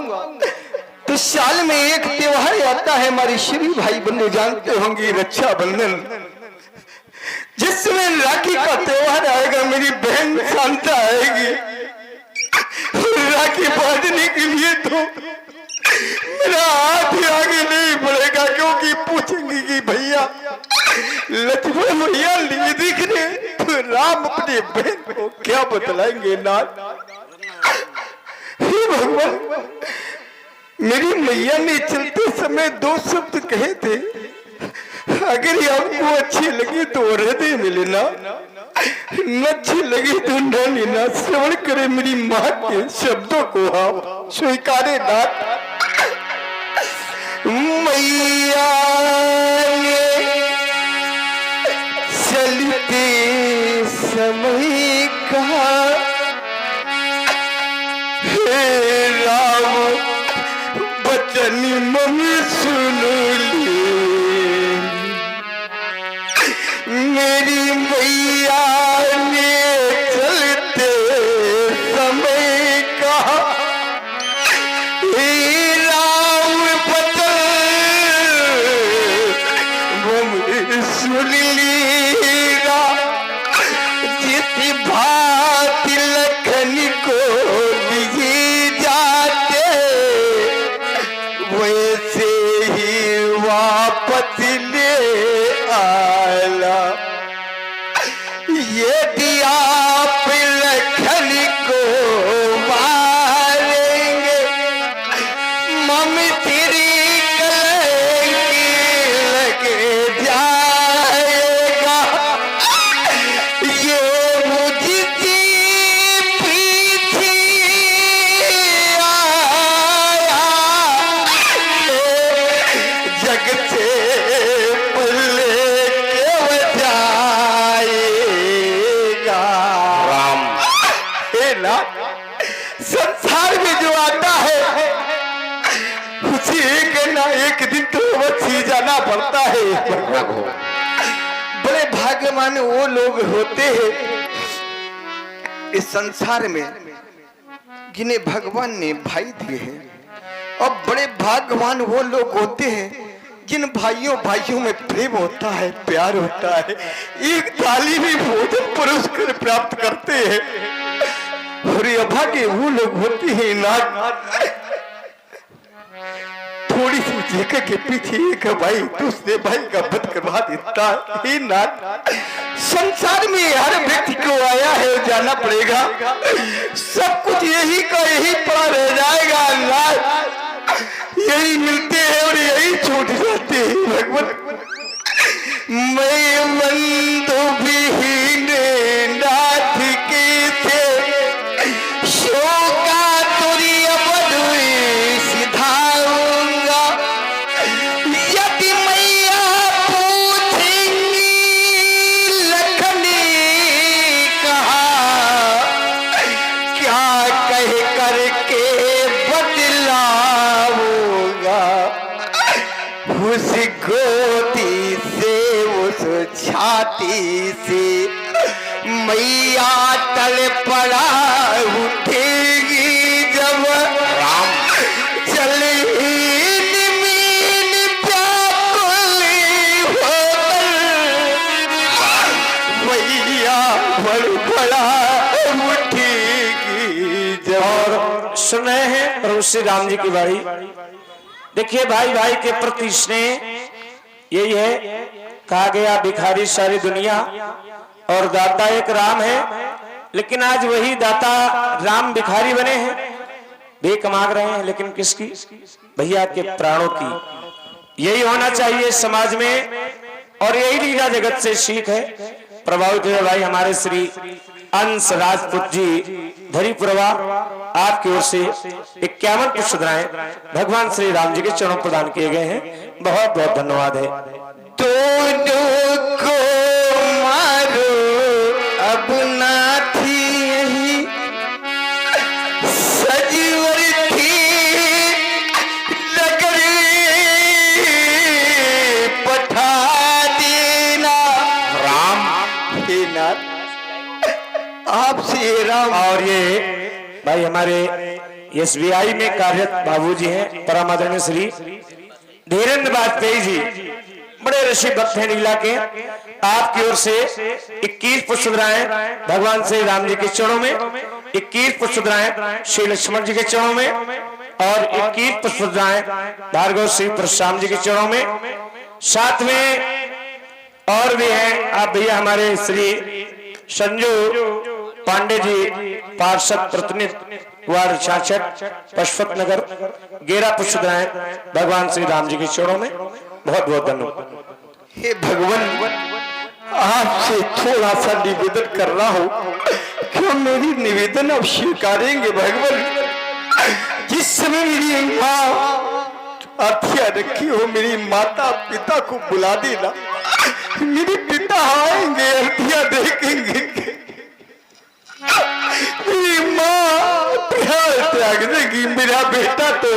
तो साल में एक त्योहार आता है हमारे श्री भाई बंधु जानते होंगे, रक्षाबंधन, जिसमें राखी का त्योहार आएगा। मेरी बहन शांता आएगी, राखी बांधने के लिए तो मेरा हाथ ही आगे नहीं बढ़ेगा, क्योंकि पूछेंगी कि भैया लक्ष्मण भैया नहीं दिख रहे, तो राम अपने बहन को क्या बतलाएंगे नाथ। हे भगवान, मेरी मैया ने चलते समय 2 शब्द कहे थे, अगर ये आपको अच्छी लगी तो हृदय में लेना, न अच्छी लगी तो न लेना। श्रवण करे मेरी माँ के शब्दों को आप स्वीकारे नाथ। मैया चलते समय कहा हे राम बचन मन सुन लिए, मेरी मैया ने चलते समय कहा हे राम बचन मन सुन लिया, जिस भांति लखन को लिए जाते वैसे ही वापस ले आला। यदि आप लखन को मारेंगे ममतेरी कलंकी लग जाएगा। ये मुझसे पीछे आया जग से पल्ले क्यों जाएगा। राम हे नाथ, संसार में जो आता है उसे एक ना एक दिन तो अवश्य जाना पड़ता है। बड़े भाग्यवान वो लोग होते हैं इस संसार में जिन्हें भगवान ने भाई दिए हैं, और बड़े भाग्यवान वो लोग होते हैं जिन भाइयों में प्रेम होता है, प्यार होता है, एक थाली में भोजन पुरस्कार प्राप्त करते हैं। और ये अभागे वो लोग होते हैं नाथ, थोड़ी सी जगह के पीछे एक भाई दूसरे भाई का वध करवा देता है। हे नाथ, संसार में हर व्यक्ति को आया है जाना पड़ेगा, सब कुछ यही का यही पड़ा रह जाएगा नाथ। यही मिलते हैं और यही छूट जाते हैं भगवान। मैं बंधु विहीन नाथ के थे शोका तुरी बधुई सिधाऊंगा। यदि मैया पूछेंगी लखनी कहा क्या कह करके बदलाऊंगा। उस गोदी से उस छाती से मैया तल पड़ा उठेगी जब राम चले नीन व्याकुल होकर मैया बड़ा उठेगी जब। और सुन रहे हैं प्रभु श्री राम जी की बारी। देखिए भाई भाई के प्रति स्नेह यही है, कहा गया भिखारी सारी दुनिया और दाता एक राम है, लेकिन आज वही दाता राम भिखारी बने हैं, भीख मांग रहे हैं, लेकिन किसकी? भैया के प्राणों की। यही होना चाहिए समाज में, और यही लीला जगत से सीख है। प्रभावित हुए भाई हमारे श्री अंश राजपूत जी धरीपुरवा, आपकी ओर से 51 पुष्पद्राएं भगवान श्री राम जी के चरणों प्रदान किए गए हैं। बहुत बहुत धन्यवाद है। दोनों को मारो अब ना थी यही सजवर थी आपसे राम। और ये भाई हमारे SBI में कार्यरत बाबूजी हैं परम आदरणीय श्री धीरेन्द्र वाजपेयी जी, बड़े ऋषि भक्त हैं नीला के। आपकी ओर से 21 पुष्पद्राएं भगवान श्री राम जी के चरणों में, 21 पुष्पद्राएं श्री लक्ष्मण जी के चरणों में और 21 पुष्पद्राएं भार्गव श्री परशुराम जी के चरणों में। साथ में और भी हैं आप भैया हमारे श्री संजू पांडे जी, पार्षद प्रतिनिधि वार्ड 66 पशुपत नगर, गेरा पुष्पद्राएं भगवान श्री राम जी के चरणों में। बहुत बहुत धन्यवाद। हे भगवान, आपसे थोड़ा सा निवेदन कर रहा हूँ, क्यों मेरी निवेदन आप स्वीकारेंगे भगवान? जिस समय मेरी माँ अथिया रखी हो, मेरी माता पिता को बुला देना। मेरे पिता आएंगे, अथिया देखेंगे। मेरी माँ प्यार त्याग देगी। मेरा बेटा तो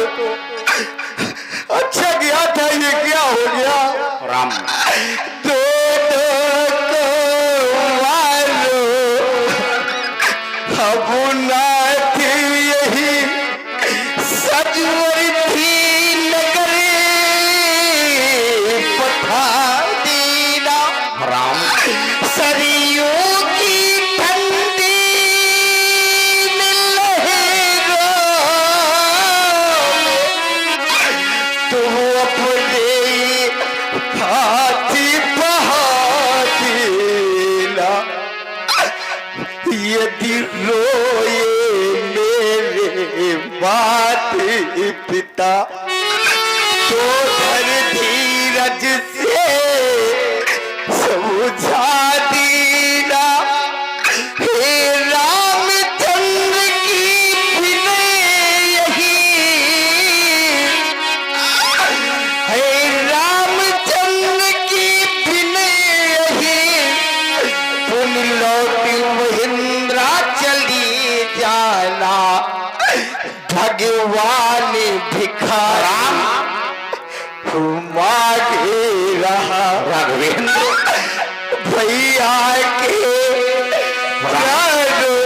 अच्छा गया था, ये क्या हो गया? राम पिता तो धर धीरज से समझा दीना। हे रामचंद्र की विनय यही, हे रामचंद्र की विनय यही। पुन लौट महेंद्रा चली जाना, भगवान भिखाराम मांगे रहा। राघवेंद्र भैया के प्राणों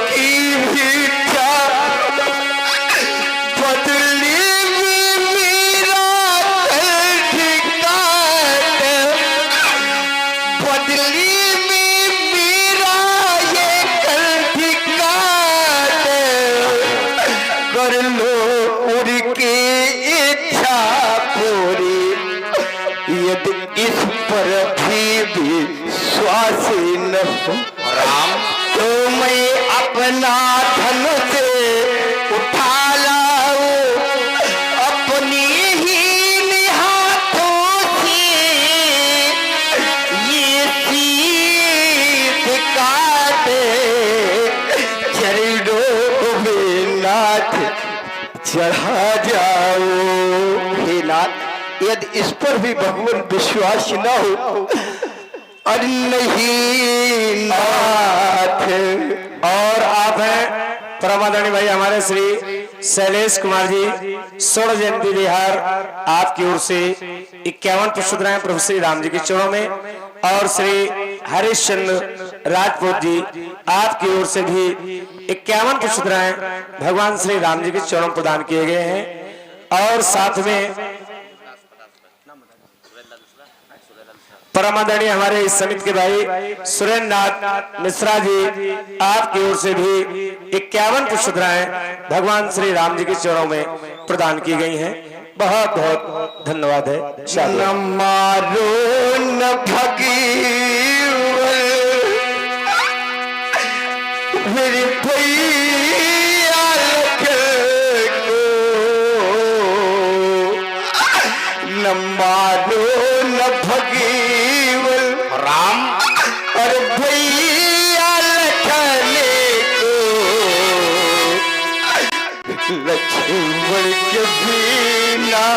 की भिक्षा बदली में मेरा ठिकाना, बदली में मेरा ये ठिकाना। कर लो उनकी इच्छा पूरी, यदि इस पर भी विश्वास न हो राम, तो मैं अपना धनुष उठा लाऊं, अपनी ही हाथों से ये सीध काट चरणों में नाथ चढ़ा जाओ। हे नाथ, यदि इस पर भी भगवान विश्वास न हो, अरे नहीं नाथ। और आप हैं परम आदरणीय भाई हमारे श्री शैलेश कुमार जी, स्वर्ण जयंती बिहार, आपकी ओर से 51 पुष्पद्राएं प्रभु श्री राम जी के चरणों में। और श्री हरिश्चंद्र राजपूत जी, आपकी ओर से भी 51 पुष्पद्राएं भगवान श्री राम जी के चरणों प्रदान किए गए हैं। और साथ में परम आदरणीय हमारे इस समिति के भाई सुरेंद्र नाथ मिश्रा जी, आपकी ओर से भी 51 पुष्पद्राएं भगवान श्री राम जी के चरणों में प्रदान की गई हैं। बहुत बहुत धन्यवाद है। न मारो न भगीवर मेरे भैया को, न मारो न भगीवर राम, और भैया लखने को लक्ष्मण के बिना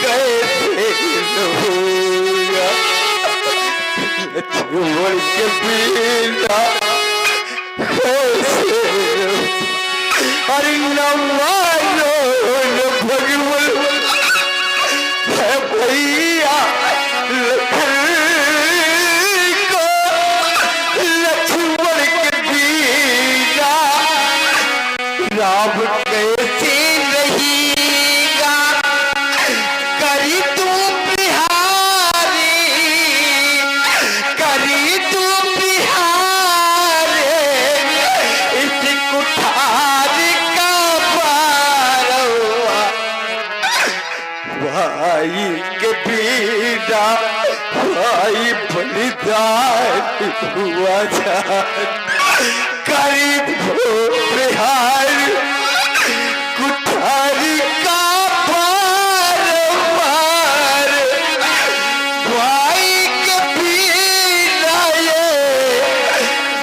कैसे रहूंगा, लक्ष्मण के बिना कैसे रहूंगा। अरे न मानो न भगवान है भैया लखन को, लक्ष्मण के अब कैसे रहेगा करी तू बिहारी करी तू बिहारी इस कुठारी का बारवा भाई के पीड़ा भाई बलिदान हुआ जा करीब बिहार कुठारी का पार पार भाई के पीड़ा ये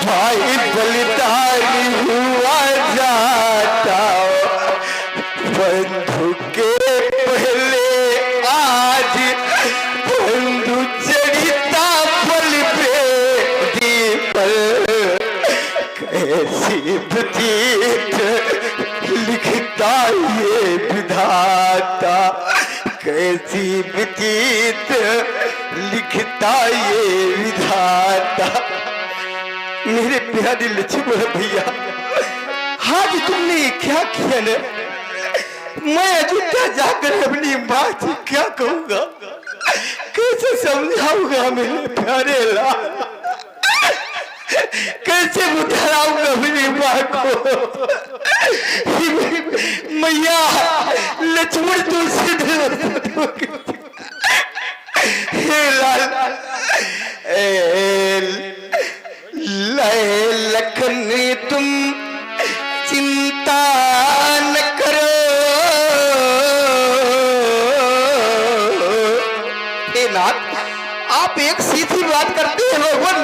भाई बलिदान हुआ जाता बंधु के पहले आज बंधु चढ़ता पल पे दीपल कैसी बतीत लिखता ये विधाता कैसी बतीत लिखता ये विधाता। मेरे प्यारे लक्ष्मण भैया आज तुमने क्या किया न मैं अयोध्या जाकर अपनी माँ से क्या कहूंगा कैसे समझाऊंगा मेरे प्यारे लाल कैसे बुझाऊंगा अपनी माँ को मैया लक्ष्मण तुझसे हे लाल लखन तुम चिंता न करो हे नाथ आप एक सीधी बात करते हैं भगवान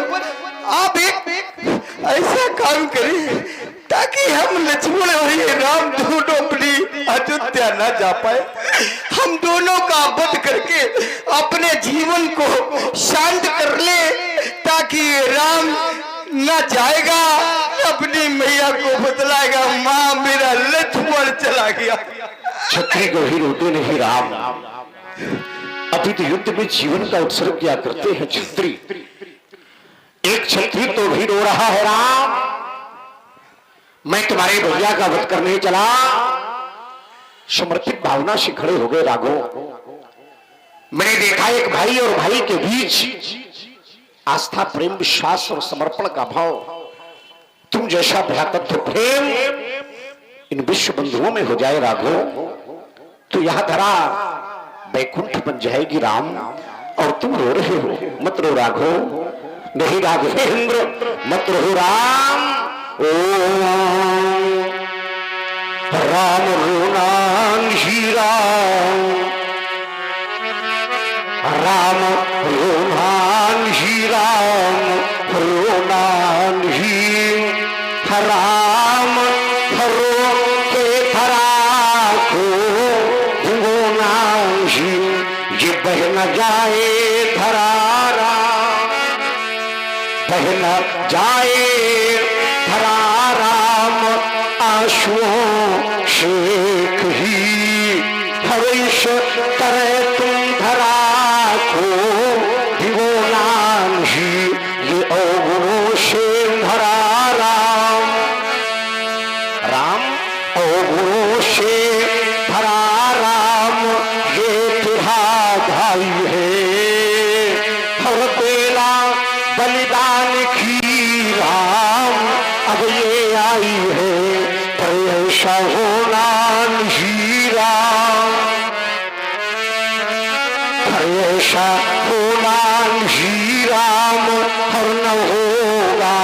आप एक ऐसा काम करें ताकि हम लक्ष्मण और ये राम दोनों अपनी अयोध्या न जा पाए हम दोनों का वध करके अपने जीवन को शांत कर ले ताकि राम न जाएगा अपनी मैया को बतलाएगा माँ मेरा लक्ष्मण चला गया। क्षत्रिय गंभीर होते नहीं राम अभी तो युद्ध में जीवन का उत्सर्ग किया करते हैं क्षत्रिय एक क्षत्रिय तो भी रो रहा है राम मैं तुम्हारे भैया का वध करने चला समर्पित भावना से खड़े हो गए राघो मैंने देखा एक भाई और भाई के बीच आस्था प्रेम विश्वास और समर्पण का भाव तुम जैसा भ्रातृत्व प्रेम इन विश्व बंधुओं में हो जाए राघो तो यह धरा वैकुंठ बन जाएगी राम और तुम रो रहे हो मत रो राघो नहीं राघवेंद्र मत रहो राम ओ राम रोनान ही राम राम रोनान ही राम रोनान ही राम हरो के धरा को रोनान ही ये बह न जाए धरा बहन जाए धरा राम आंसुओं शेख ही हरीश तरह तुम धरा को भिगोनान ही ये अवगुणों से धरा राम राम अवगुणों से धरा राम ये तुहा भाई है हर बेला बलिदान की राम अब ये आई है पर ऐसा होना नहीं राम पर ऐसा होना नहीं राम और न होगा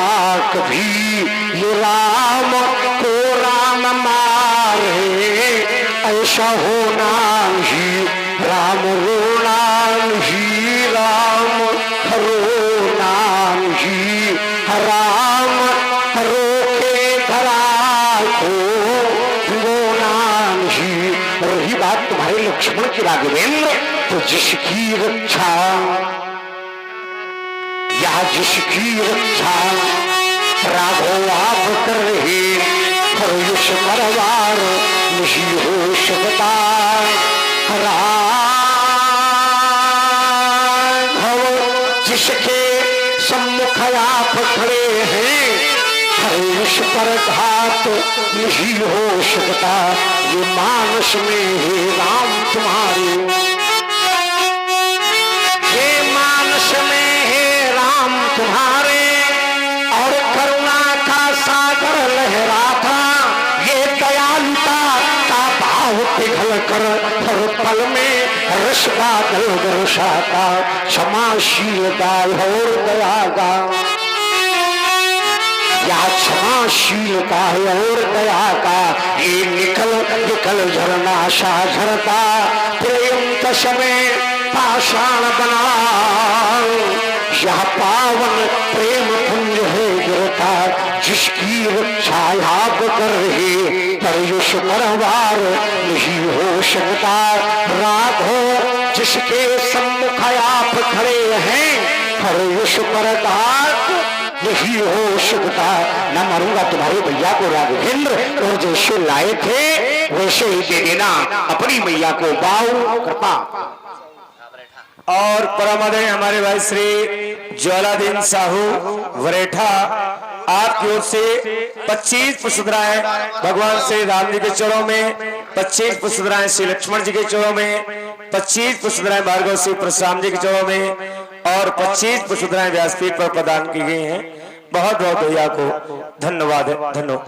कभी ये राम को राम मारे ऐसा होना नहीं राम रोना नहीं राम रोना राम रोके धरा को गोनान ही रही बात तुम्हारे लक्ष्मण की राघवेंद्र तो जिसकी रक्षा या जिसकी रक्षा राघव आप कर रहे हरुष परवार नहीं हो सकता राघव जिसके सम्मुख आप खड़े हैं हरीश पर घात नहीं हो सकता ये मानस में है राम तुम्हारे, ये मानस में है राम तुम्हारे। और करुणा का सागर लहरा था, ये दयालुता का भाव पिघल कर हर पल में रस बादल बरसाता, क्षमाशीलता और दया का, या क्षमाशीलता और दया का ये निकल निकल झरना सा झरता। प्रेम दश में पाषाण बना, यह पावन प्रेम पुंज है गिरता, जिसकी रक्षा आप कर रहे परयुष परवार नहीं हो सकता। राघो जिसके सम्मुख आप खड़े हैं परयुष परदार नहीं हो सकता। न मरूंगा तुम्हारे भैया को राघवेंद्र, और जैसे लाए थे वैसे ही दे देना अपनी मैया को बाऊ कृपा। और परम आदरणीय हमारे भाई श्री ज्वालादीन साहू वरेठा, आपकी ओर से 25 पुष्पधराएं भगवान श्री राम जी के चरणों में, 25 पुष्पधराएं श्री लक्ष्मण जी के चरणों में, 25 पुष्पधराएं भार्गव श्री परशुराम जी के चरणों में, और 25 पुष्पधराएं व्यासपीठ पर प्रदान की गई हैं। बहुत बहुत भैया को धन्यवाद है। धन्यवाद।